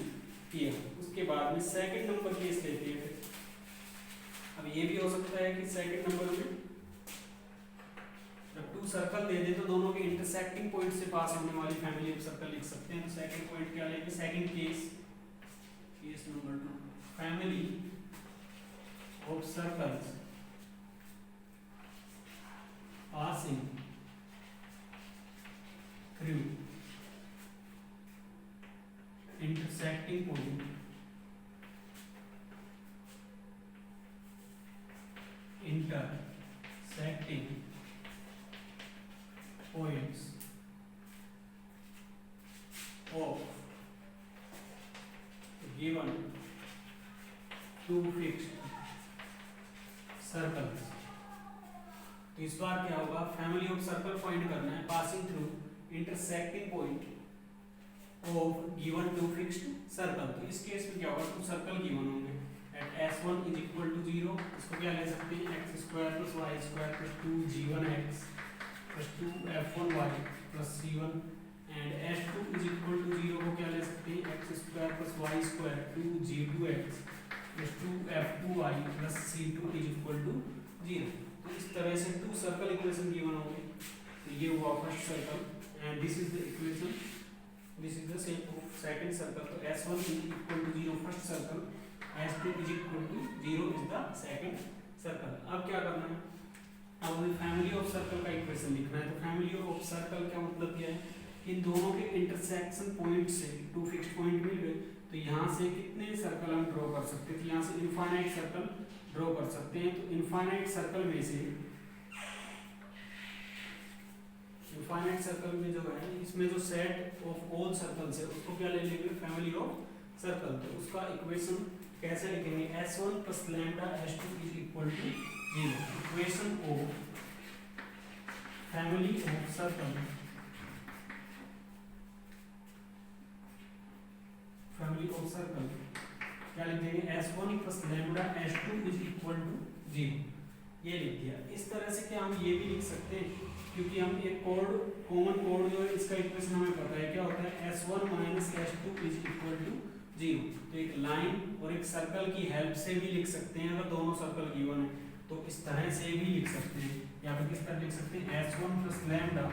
किया। उसके बाद में सेकंड नंबर केस लेते हैं। अब ये भी हो सकता है कि सेकंड नंबर में जब 2 सर्कल दे दे तो दोनों के इंटरसेक्टिंग पॉइंट से पास होने वाली फैमिली ऑफ सर्कल लिख सकते हैं। तो सेकंड पॉइंट क्या लेंगे, second case number 2, family of circles passing through intersecting point points of given two fixed circles। तो इस बार क्या होगा, फैमिली ऑफ सर्कल फाइंड करना है passing through intersecting point of given two fixed circle. तो इस केस में क्या होगा, 2 सर्कल गिवन होंगे at s1 is equal to 0। इसको क्या ले सकते हैं, x square plus Y square plus 2g1x plus 2f1y plus c1, and s2 is equal to 0 को क्या ले सकते हैं, x square plus Y square 2g2x plus 2f2y plus c2 is equal to 0। तो इस तरह से 2 सर्कल इक्वेशन गिवन होंगे। तो ये हुआ first circle and this is the equation, this is the same of second circle. तो s1 is equal to 0 first circle, s2 is equal to 0 is the second circle. अब क्या करना है, अब हमें फैमिली ऑफ सर्कल का equation लिखना है। तो फैमिली ऑफ सर्कल का मतलब क्या है, इन दोनों के इंटरसेक्शन पॉइंट से 2 फिक्स्ड पॉइंट मिल गए, तो यहाँ से कितने सर्कल हम ड्रॉ कर सकते हैं, तो यहाँ से इनफाइनाइट सर्कल ड्रॉ कर सकते हैं। तो इनफाइनाइट सर्कल में से, इनफाइनाइट सर्कल में जो है इसमें जो सेट ऑफ ऑल सर्कल्स है उसको क्या ले लेंगे, फैमिली ऑफ सर्कल। तो उसका इक्वेशन कैसे लिखेंगे, s1 plus lambda s2 is equal to 0। Equation of family of circle, family of circle क्या लिख देंगे, s1 plus lambda s2 is equal to 0। ये लिख दिया। इस तरह से क्या हम ये भी लिख सकते हैं, क्योंकि हम एक कोड कॉमन कोड जो है इसका इक्वेशन हमें पता है क्या होता है, S1 minus S2 is equal to 0। तो एक लाइन और एक सर्कल की हेल्प से भी लिख सकते हैं अगर दोनों सर्कल गिवन है, तो इस तरह से भी लिख सकते हैं। या फिर किस तरह लिख सकते हैं, S1 plus lambda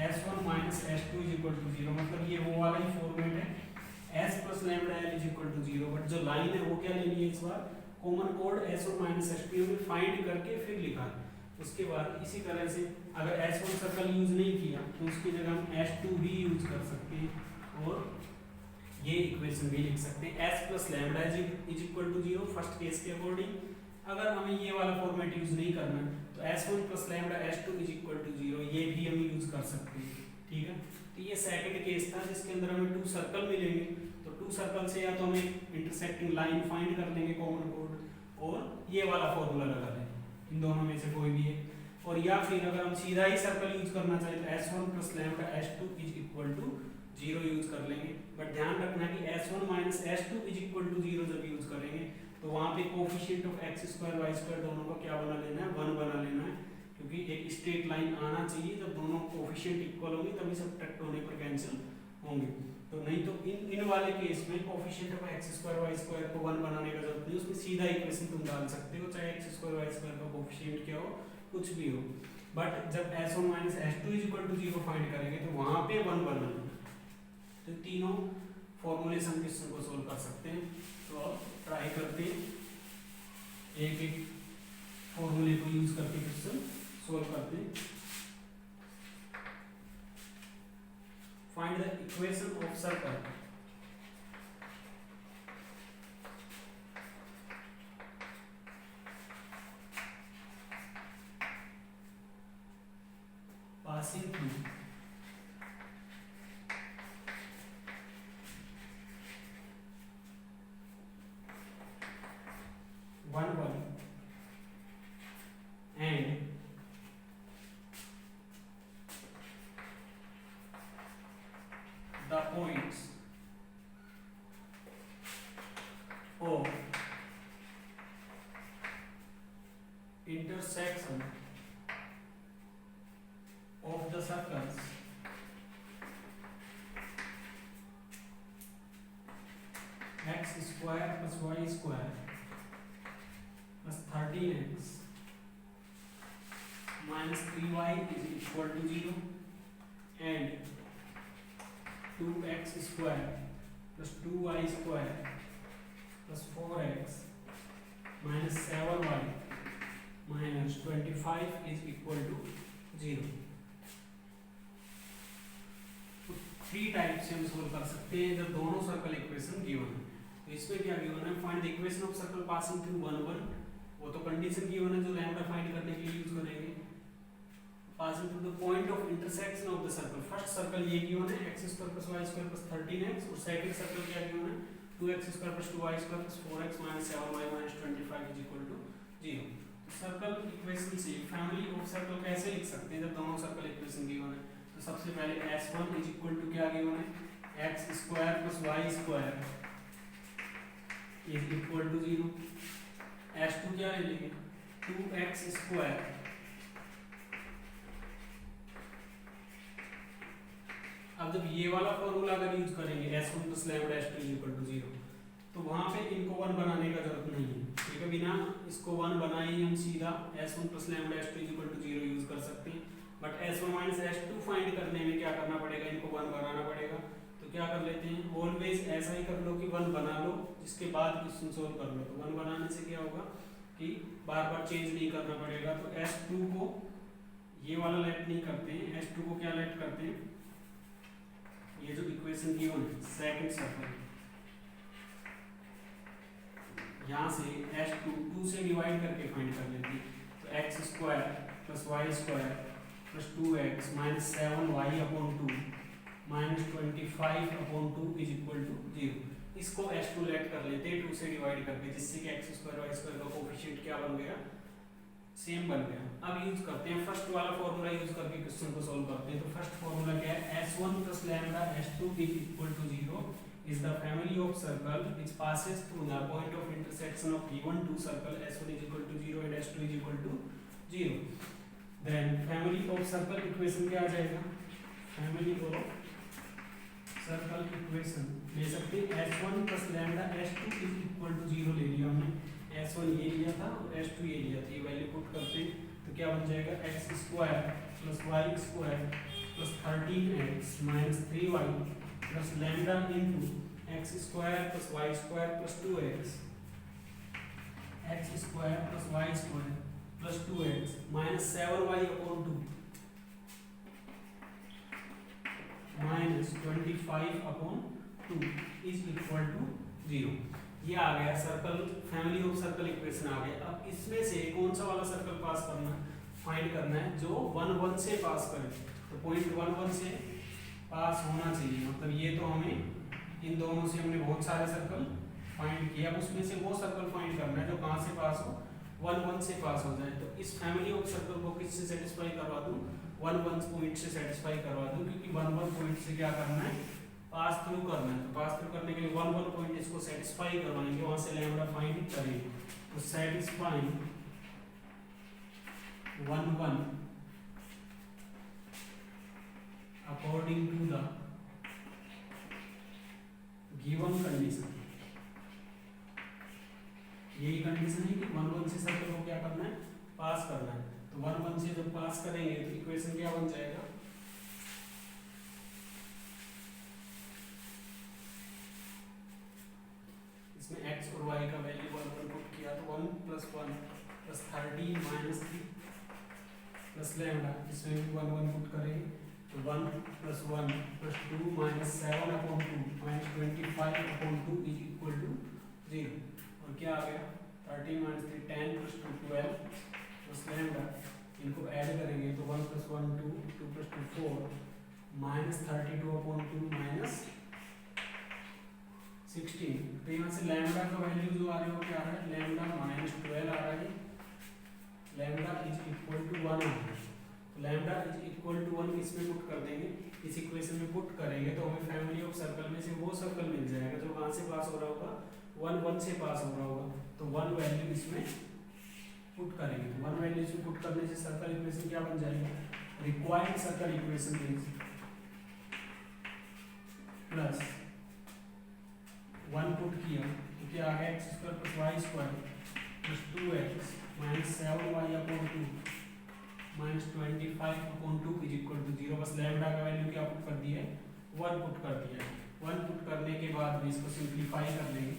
S1 minus S2 is equal to 0। मतलब ये वो वाला ही फॉर्मेट है, S plus lambda L is equal to 0। But जो लाइन है वो क्या ले ली है इस बार, common code S1 minus S2 में फाइंड करके फिर लिखा है। उसके बाद इसी तरह से अगर S1 सर्कल यूज नहीं किया तो उसकी जगह हम S2 भी यूज कर सकते हैं और ये इक्वेशन भी लिख सकते हैं, S plus lambda is equal to 0 first case के अकॉर्डिंग। अगर हमें ये वाला फॉर्मेट यूज नहीं करना तो S1 plus lambda S2 is equal to 0 ये भी हम यूज कर सकते हैं। ठीक है, तो ये सेकंड केस था जिसके अंदर हमें 2 सर्कल मिलेंगे। तो 2 सर्कल से या तो हम एक इंटरसेक्टिंग लाइन फाइंड कर लेंगे कॉमन कोड, और ये वाला फॉर्मूला लगा लेंगे, इन दोनों में से कोई भी है। और या फिर अगर हम सीधा ही सर्कल यूज करना चाहें तो S1 plus lambda S2 is equal to 0 use कर लेंगे। बट ध्यान रखना कि S1 minus S2 is equal to 0 जब यूज करेंगे तो वहां पे coefficient of x square y square दोनों का क्या बना लेना है, 1 बना लेना है, क्योंकि एक स्ट्रेट लाइन आना चाहिए जब दोनों कोफिशिएंट इक्वल होंगे तभी सब्ट्रैक्ट होने पर कैंसिल होंगे। तो नहीं तो इन वाले केस में coefficient of x square y square को 1 बनाने का जरूरत नहीं, उसमें सीधा इक्वेशन तुम डाल सकते हो, चाहे x स्क्वायर y स्क्वायर का कोफिशिएंट क्या हो, कुछ भी हो। बट जब S1 minus S2 is equal to 0 find करेंगे तो वहां पे 1 बनाना है। तो तीनों फॉर्मूले से हम क्वेश्चन को सोल्व कर सकते हैं। तो अब ट्राई करते हैं, एक एक फॉर्मूले को यूज करके क्वेश्चन सोल्व करते हैं। Find the equation of circle passing through 1 1 and the points of intersection of the circles x square plus y square plus 13x minus 3y is equal to 0 and 2x square plus 2y square plus 4x minus 7y minus 25 is equal to 0। Three type से हम solve कर सकते हैं जब दोनों circle equation given है। तो इसमें क्या गिवन है, find the equation of circle passing through 1 1, वो तो कंडीशन गिवन है जो लैम्डा फाइंड करने के लिए यूज करेंगे। Passing through the point of intersection of the circle, first circle ये गिवन है x square plus y square plus 13x, और सेकंड सर्कल क्या गिवन है 2x square plus 2y square plus 4x minus 7y minus 25 is equal to 0। तो circle equation से family of circle कैसे लिख सकते हैं जब दोनों सर्कल इक्वेशन गिवन है। तो सबसे पहले S1 इज इक्वल टू क्या गिवन है, x square plus y square is equal to 0। S2 क्या ले लेंगे, 2x स्क्वायर अब जब ये वाला फॉर्मूला अगर यूज करेंगे S1 plus lambda S2 is equal to 0, तो वहां पे इनको 1 बनाने का जरूरत नहीं है, ठीक है। बिना इसको 1 बनाए ही हम सीधा S1 plus lambda S2 is equal to 0 use कर सकते हैं। But S1 minus S2 find करने में क्या करना पड़ेगा, इनको 1 बनाना पड़ेगा। तो क्या कर लेते हैं, ऑलवेज ऐसा ही कर लो कि 1 बना लो, जिसके बाद क्वेश्चन सोल्व कर लो। तो 1 बनाने से क्या होगा कि बार बार चेंज नहीं करना पड़ेगा। तो S2 को ये वाला लेट नहीं करते हैं, S2 को क्या लेट करते हैं, ये जो इक्वेशन गिवन है सेकंड सर्कल, यहाँ से S2 2 से डिवाइड करके फाइंड कर लेते हैं। तो x square plus Y square plus 2x minus 7y upon 2 minus 25 upon 2 is equal to 0। इसको S2 लेट कर लेते हैं 2 से डिवाइड करके, जिससे कि x स्क्वायर y स्क्वायर का कोफिशिएंट क्या बन गया, सेम बन गया। अब यूज करते हैं फर्स्ट वाला फॉर्मूला यूज करके क्वेश्चन को सोल्व करते हैं। तो फर्स्ट फॉर्मूला क्या है, S1 plus lambda S2 is equal to 0 is the family of circle which passes through the point of intersection of given two circle s1 is equal to 0 and s2 is equal to 0. Then family of circle equation क्या आ जाएगा? family of circle equation ले सकते हैं s1 plus lambda s2 is equal to 0 ले लिया हमने, s1 ये लिया था और s2 ये लिया था, ये वैल्यू पुट करते हैं तो क्या बन जाएगा x square plus Y square plus 13x minus 3y plus lambda into X square plus Y square plus 2x, X square plus Y square plus 2x minus 7y upon 2 minus 25 upon 2 is equal to 0। ये आ गया circle, family of circle equation आ गया। अब इसमें से कौन सा वाला सर्कल पास करना है, फाइंड करना है जो 1 1 से पास करे। तो पॉइंट 1 1 से पास होना चाहिए, मतलब ये तो हमें इन दोनों से हमने बहुत सारे सर्कल फाइंड किया, उसमें से वो सर्कल फाइंड करना है जो कहाँ से पास हो, 1 1 से पास हो जाए। तो इस फैमिली ऑफ सर्कल को किससे सेटिस्फाई करवा दूँ, 1 1 पॉइंट से सेटिस्फाई करवा दूँ, क्योंकि 1 1 पॉइंट से क्या करना है, पास थ्रू करना है। तो पास थ्रू करने के लिए 1 1 पॉइंट इसको सेटिस्फाई करवाएंगे, वहाँ से लैम्डा फाइंड करेंगे। तो satisfying 1 1 according to the given condition, यही कंडीशन है कि 1 1 से सर्कल को क्या करना है, पास करना है। तो 1 1 से जब पास करेंगे तो इक्वेशन क्या बन जाएगा, इसमें x और y का वैल्यू 1 1 पुट किया तो 1 + 1 + 13 - 3 प्लस लैम्डा, इसमें भी 1 1 पुट करेंगे तो 1 + 1 + 2 - 7 upon 2 - 25 upon 2 is equal to 0। और क्या आ गया, 13 - 3 10 + 2 12 प्लस लैम्डा, इनको ऐड करेंगे तो 1 + 1 2 2 + 2 4 -32 अपॉन 2 -16। तो यहाँ से लैम्डा का वैल्यू जो आ रहा है वो क्या आ रहा है, लैम्डा -12 आ रहा है, लैम्डा इज इक्वल टू 1 आ रहा है। तो लैम्डा इज इक्वल टू 1 इसमें पुट कर देंगे, इस इक्वेशन में पुट करेंगे तो हमें फैमिली ऑफ सर्कल में से वो सर्कल मिल जाएगा जो कहाँ से पास हो रहा होगा, 1 1 से पास हो रहा होगा। तो 1 वैल्यू इसमें पुट करेंगे, तो 1 वैल्यू इसमें पुट करने से सर्कल इक्वेशन क्या बन जाएगा, required circle equation is plus 1 put किया तो क्या आ गया, x² + y² + 2x - 7y upon 2 - 25 upon 2 is equal to 0। बस लैम्डा का वैल्यू क्या पुट कर दिया है, 1 पुट कर दिया है। 1 पुट करने के बाद भी इसको सिंप्लीफाई कर लेंगे,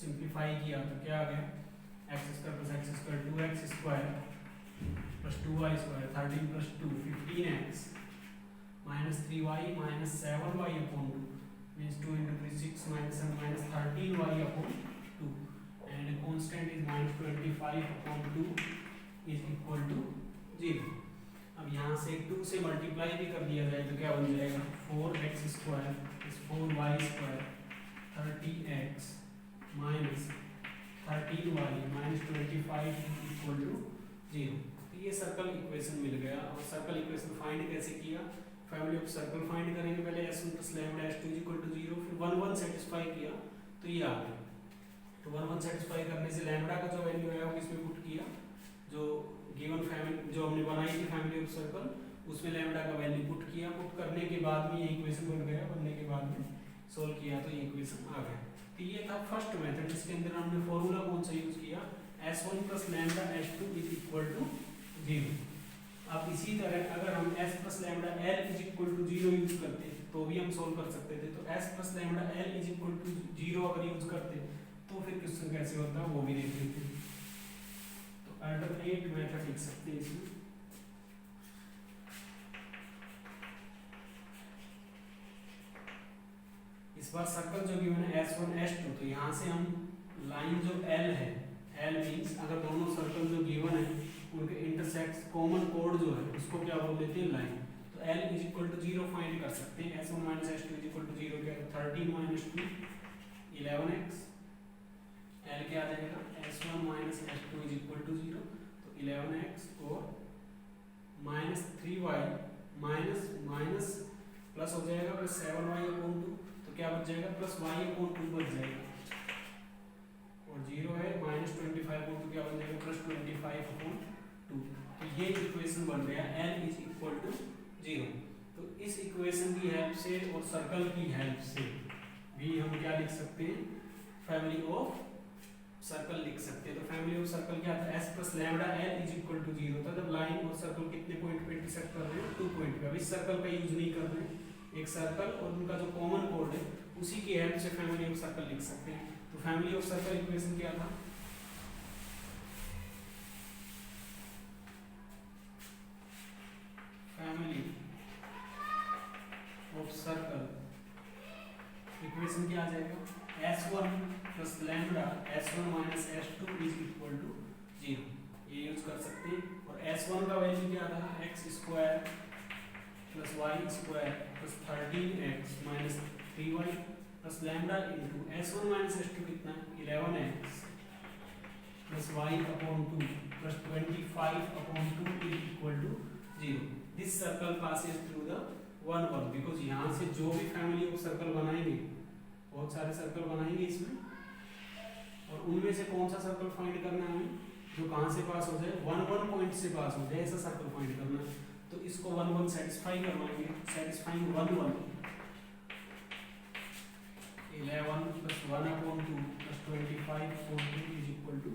सिंप्लीफाई किया तो क्या आ गया, x² + x² 2x² + 2y² 13 + 2 15x -3y - 7y upon 2 means 2 × 3 6 -7 -13y upon 2 and constant is -25 upon 2 is equal to 0। अब यहाँ से 2 से मल्टीप्लाई भी कर दिया जाए तो क्या बन जाएगा, 4x² + 4y² 30x -13y -25 is equal to 0। तो ये सर्कल इक्वेशन मिल गया। और सर्कल इक्वेशन फाइंड कैसे किया, फैमिली ऑफ सर्कल फाइंड करेंगे, पहले s1 + लैम्डा s2 = 0, फिर 1 1 सेटिस्फाई किया तो ये आ गया। तो 1 1 सेटिस्फाई करने से लैम्डा का जो वैल्यू है वो इसमें पुट किया, जो गिवन फैमिली जो हमने बनाई थी फैमिली ऑफ सर्कल उसमें लैम्डा का वैल्यू पुट किया, पुट करने के बाद में ये इक्वेशन बन गया, बनने के बाद में सोल्व किया तो ये इक्वेशन आ गया। तो ये था फर्स्ट मेथड, जिसके अंदर हमने फॉर्मूला कौन सा यूज किया, s1 + lambda s2 is equal to 0। अब इसी तरह अगर हम s + lambda l is equal to 0 use करते तो भी हम सोल्व कर सकते थे। तो s + lambda l is equal to 0 अगर यूज करते तो फिर क्वेश्चन कैसे होता है वो भी देख लेते हैं। तो अल्टरनेट मेथड लिख सकते हैं इसमें, इस बार सर्कल जो गिवन है s1 s2, तो यहाँ से हम लाइन जो l है, l मींस अगर दोनों सर्कल जो गिवन है उनके इंटरसेक्ट कॉमन कोड जो है उसको क्या बोल देते हैं, लाइन। तो l is equal to 0 find कर सकते हैं, s1 - s2 is equal to 0 क्या, 13 - 2 11x, l क्या आ जाएगा, s1 - s2 is equal to 0, तो 11x और -3y प्लस हो जाएगा प्लस 7y/2, तो क्या बच जाएगा प्लस y/2 बच जाएगा, और 0 है -25/2 क्या बन जाएगा प्लस 25/2। तो ये इक्वेशन बन गया n इज इक्वल टू 0। तो इस इक्वेशन की हेल्प से और सर्कल की हेल्प से भी हम क्या लिख सकते हैं, फैमिली ऑफ सर्कल लिख सकते हैं। तो फैमिली ऑफ सर्कल क्या था, s plus lambda l is equal to 0 था जब लाइन और सर्कल कितने पॉइंट पे इंटरसेक्ट कर रहे हैं, 2 पॉइंट पे। अब इस सर्कल का यूज नहीं कर रहे हैं, एक सर्कल और उनका जो कॉमन कोड है उसी की हेल्प से फैमिली ऑफ सर्कल लिख सकते हैं। तो फैमिली ऑफ सर्कल इक्वेशन क्या था, फैमिली ऑफ सर्कल इक्वेशन क्या आ जाएगा, s1 plus lambda s1 minus s2 is equal to 0, ये यूज कर सकते हैं। और s1 का वैल्यू क्या था, x square plus Y square plus 13x minus 3y plus lambda into s1 minus s2 कितना 11x plus y/2 plus 25/2 is equal to 0। This circle passes through the 1 1, because यहाँ से जो भी फैमिली ऑफ सर्कल बनाएंगे, बहुत सारे circle बनाएंगे इसमें, और उनमें से कौन सा सर्कल फाइंड करना है हमें, जो कहाँ से पास हो जाए, 1 1 पॉइंट से पास हो जाए, ऐसा सर्कल फाइंड करना है। तो इसको 1 1 सेटिस्फाई करवाएंगे, satisfying 1 1 11 plus 1/2 plus 25/2 is equal to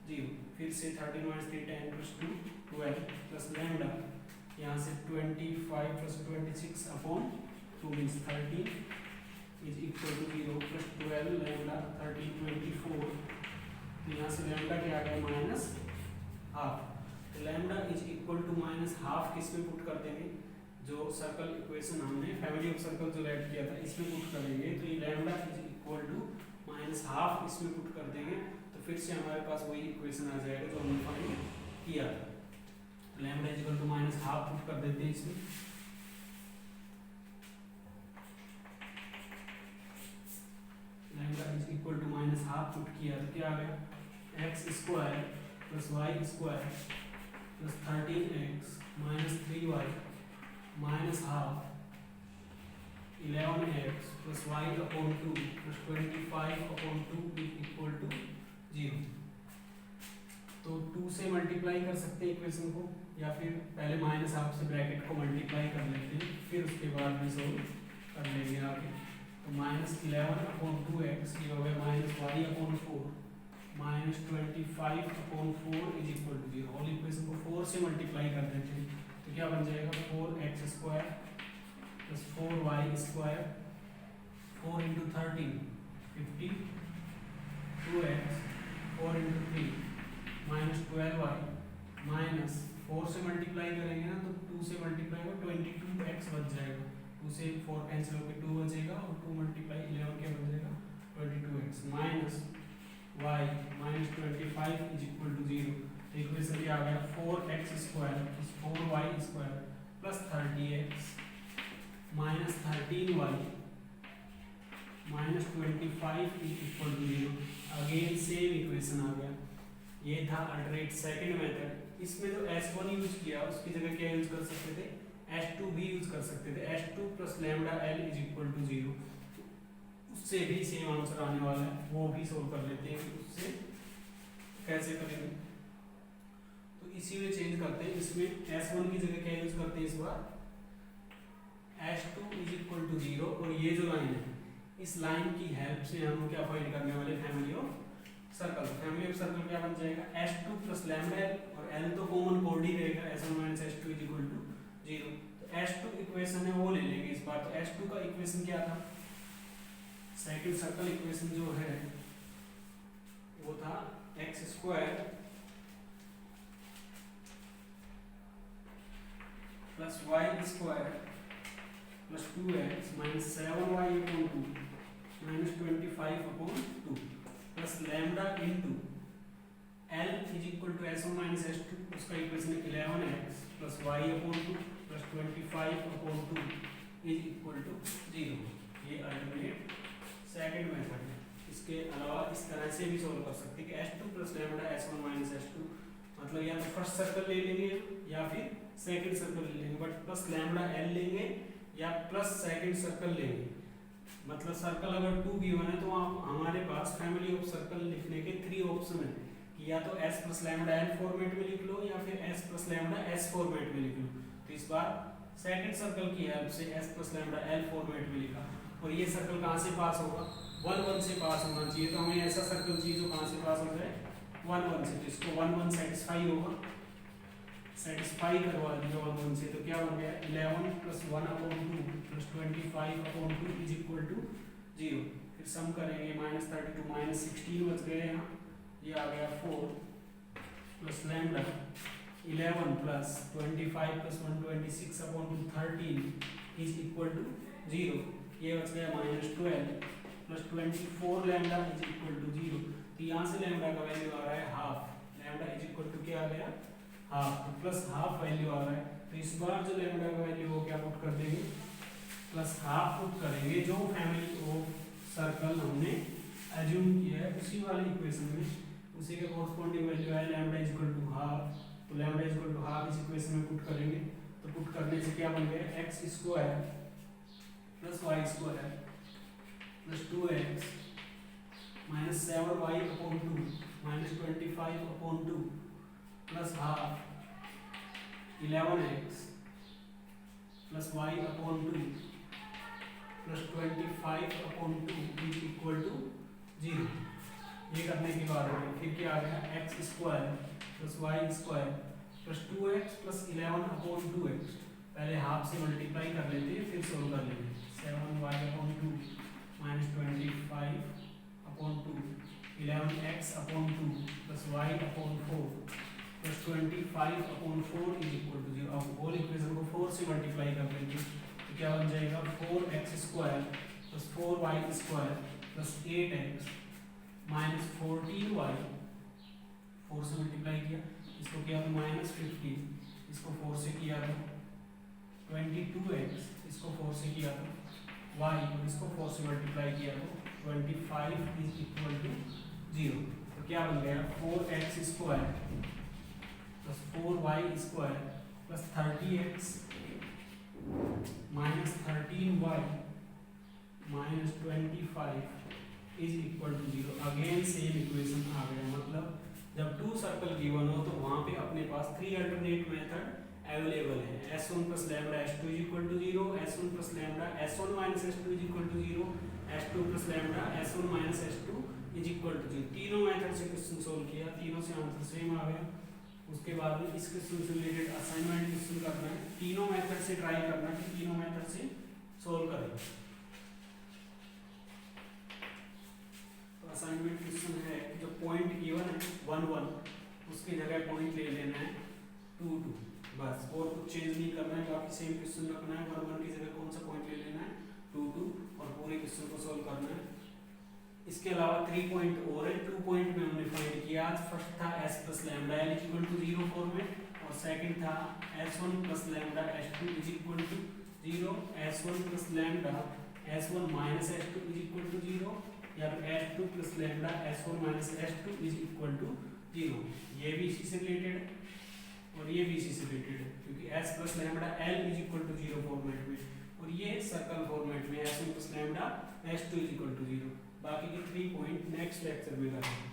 0। फिर से 13 माइनस 3 10 प्लस 2 12 प्लस लैम्डा, यहाँ से 25 plus 26/2 means 30 is equal to 0 plus 12 lambda 13 24। तो यहाँ से लैम्डा क्या आ गया माइनस हाफ। तो lambda is equal to minus half किस में पुट कर देंगे, जो सर्कल इक्वेशन हमने फैमिली ऑफ सर्कल जो ऐड किया था इसमें पुट करेंगे। तो ये lambda is equal to minus half इसमें पुट कर देंगे, तो फिर से हमारे पास वही इक्वेशन आ जाएगा जो हमने फाइंड किया था। Lambda is equal to minus half put कर देते हैं इसमें, lambda is equal to minus half put किया तो क्या आ गया x square plus Y square plus 13x minus 3y minus half 11x plus y/2 plus 25/2 is equal to 0। तो 2 से मल्टीप्लाई कर सकते हैं इक्वेशन को, या फिर पहले माइनस हाफ से ब्रैकेट को मल्टीप्लाई कर लेते हैं, फिर उसके बाद भी सोल्व कर लेंगे आगे। तो माइनस 11/2x ये हो गया minus y/4 minus 25/4 is equal to 0। और इक्वेशन को 4 से मल्टीप्लाई कर देते हैं, तो क्या बन जाएगा 4x square plus 4y square 4 into 13 52x 4 into 3 minus 12y minus 4 से मल्टीप्लाई करेंगे ना, तो 2 से मल्टीप्लाई हो 22x बच जाएगा, 2 से 4 कैंसिल होकर 2 बचेगा, और 2 मल्टीप्लाई 11 क्या बन जाएगा 22x minus y minus 25 is equal to 0। तो इक्वेशन क्या आ गया 4x square plus 4y square plus 30x minus 13y minus 25 is equal to 0। Again same equation आ गया। ये था अल्टरनेट सेकंड मेथड। इसमें जो s1 यूज किया उसकी जगह क्या यूज कर सकते थे, s2 भी यूज कर सकते थे, s2 plus lambda l is equal to 0। उससे भी सेम आंसर आने वाला है, वो भी सोल्व कर लेते हैं। उससे कैसे करेंगे, तो इसी में चेंज करते हैं। इसमें s1 की जगह क्या यूज करते हैं इस बार, s2 इज इक्वल टू 0। और ये जो लाइन है, इस लाइन की हेल्प से हम क्या फाइंड करने वाले, family of circle. Family of circle क्या बन जाएगा s2 प्लस लैम्डा l, और l तो कॉमन कोड ही रहेगा, s1 minus s2 is equal to 0। तो s2 इक्वेशन है वो ले लेंगे इस बार। तो s2 का इक्वेशन क्या था, सेकंड सर्कल इक्वेशन जो है वो था x square plus Y square plus 2x minus 7y/2 minus 25/2 plus lambda into l is equal to s1 minus s2, उसका equation 11x plus y/2 plus 25/2 is equal to 0। ये alternate second method है। इसके अलावा इस तरह से भी solve कर सकते हैं कि s2 plus lambda s1 minus s2, मतलब या तो फर्स्ट सर्कल ले लेंगे या फिर सेकंड सर्कल ले लेंगे, बट प्लस लैम्डा l लेंगे या प्लस सेकंड सर्कल लेंगे। मतलब सर्कल अगर 2 गिवन है तो हमारे पास फैमिली ऑफ सर्कल लिखने के 3 ऑप्शन है कि या तो s plus lambda l format में लिख लो या फिर s plus lambda s format में लिख लो। तो इस बार सेकंड सर्कल की हेल्प से s plus lambda l format में लिखा। और ये सर्कल कहाँ से पास होगा? 1 1 से पास होना चाहिए। तो हमें ऐसा सर्कल चाहिए जो कहाँ से पास हो जाए? 1 1 से। तो इसको 1 1 सेटिस्फाई होगा, सेटिस्फाई करवा दिया 1 1 से। तो क्या बन गया? 11 plus 1 upon 2 plus 25 upon 2 is equal to 0। फिर सम करेंगे, -32 -16 बच गए यहाँ, ये आ गया 4 plus lambda 11 plus 25 plus 126 upon 2 13 is equal to 0। ये बच गया -12 plus 24 lambda is equal to 0। तो यहाँ से लैम्डा का वैल्यू आ रहा है half. Lambda is equal to क्या आ गया? हाफ। तो प्लस हाफ वैल्यू आ रहा है। तो इस बार जो लैम्डा का वैल्यू हो क्या पुट कर देंगे? प्लस हाफ पुट करेंगे। जो फैमिली ऑफ सर्कल हमने एज्यूम किया है उसी वाले इक्वेशन में उसी के कोरस्पॉन्डिंग वैल्यू है lambda is equal to half. तो lambda is equal to half इस इक्वेशन में पुट करेंगे। तो पुट करने से क्या बन गया? x square plus y square plus 2x minus 7y upon 2 minus 25 upon 2 plus half 11x plus y upon 2 plus 25 upon 2 is equal to 0। ये करने के बाद फिर क्या आ गया? x square plus y square plus 2x plus 11 upon 2x। पहले half से मल्टीप्लाई कर लेते हैं फिर सोल्व कर लेंगे। 7y upon 2 minus 25 upon 2 11x upon 2 plus y upon 4 plus 25 upon 4 is equal to 0। अब होल इक्वेशन को 4 से मल्टीप्लाई कर लेंगे तो क्या बन जाएगा? 4x square plus 4y square plus 8x minus 14y। 4 से मल्टीप्लाई किया, इसको किया तो माइनस 15, इसको 4 से किया तो 22x, इसको 4 से किया तो y और इसको 4 से मल्टीप्लाई किया तो 25 इज इक्वल टू 0। तो क्या बन गया? 4x square plus 4y square plus 30x minus 13y minus 25 is equal to 0। Again same equation आ गया। मतलब जब 2 सर्कल गिवन हो तो वहां पे अपने पास 3 अल्टरनेट मेथड अवेलेबल है। s1 plus lambda s2 is equal to 0, s1 plus lambda s1 minus s2 is equal to 0, s2 plus lambda s1 minus s2 is equal to 0। तीनों मेथड से question solve किया, तीनों से answer same आ गया। उसके बाद में इस क्वेश्चन से रिलेटेड असाइनमेंट क्वेश्चन करना है, तीनों मेथड से ट्राई करना है, तीनों मेथड से सोल्व करें। तो असाइनमेंट क्वेश्चन है कि जो पॉइंट गिवन है 1 1 उसकी जगह पॉइंट ले लेना है 2 2, बस और कुछ चेंज नहीं करना है। बाकी सेम क्वेश्चन रखना है। 1 1 की जगह कौन सा पॉइंट ले लेना है? 2 2 और पूरे क्वेश्चन को सोल्व करना है। इसके अलावा 3 पॉइंट और है। 2 पॉइंट में हमने फाइंड किया। फर्स्ट था s plus lambda l is equal to 0 format और सेकंड था s1 plus lambda s2 is equal to 0, s1 plus lambda s1 minus s2 is equal to 0 या फिर s2 plus lambda s1 minus s2 is equal to 0। ये भी इसी से related है और ये भी इसी से रिलेटेड है क्योंकि s plus lambda l is equal to 0 format में और ये सर्कल फॉर्मेट में s1 plus lambda s2 is equal to 0। बाकी के 3 पॉइंट नेक्स्ट लेक्चर में करेंगे।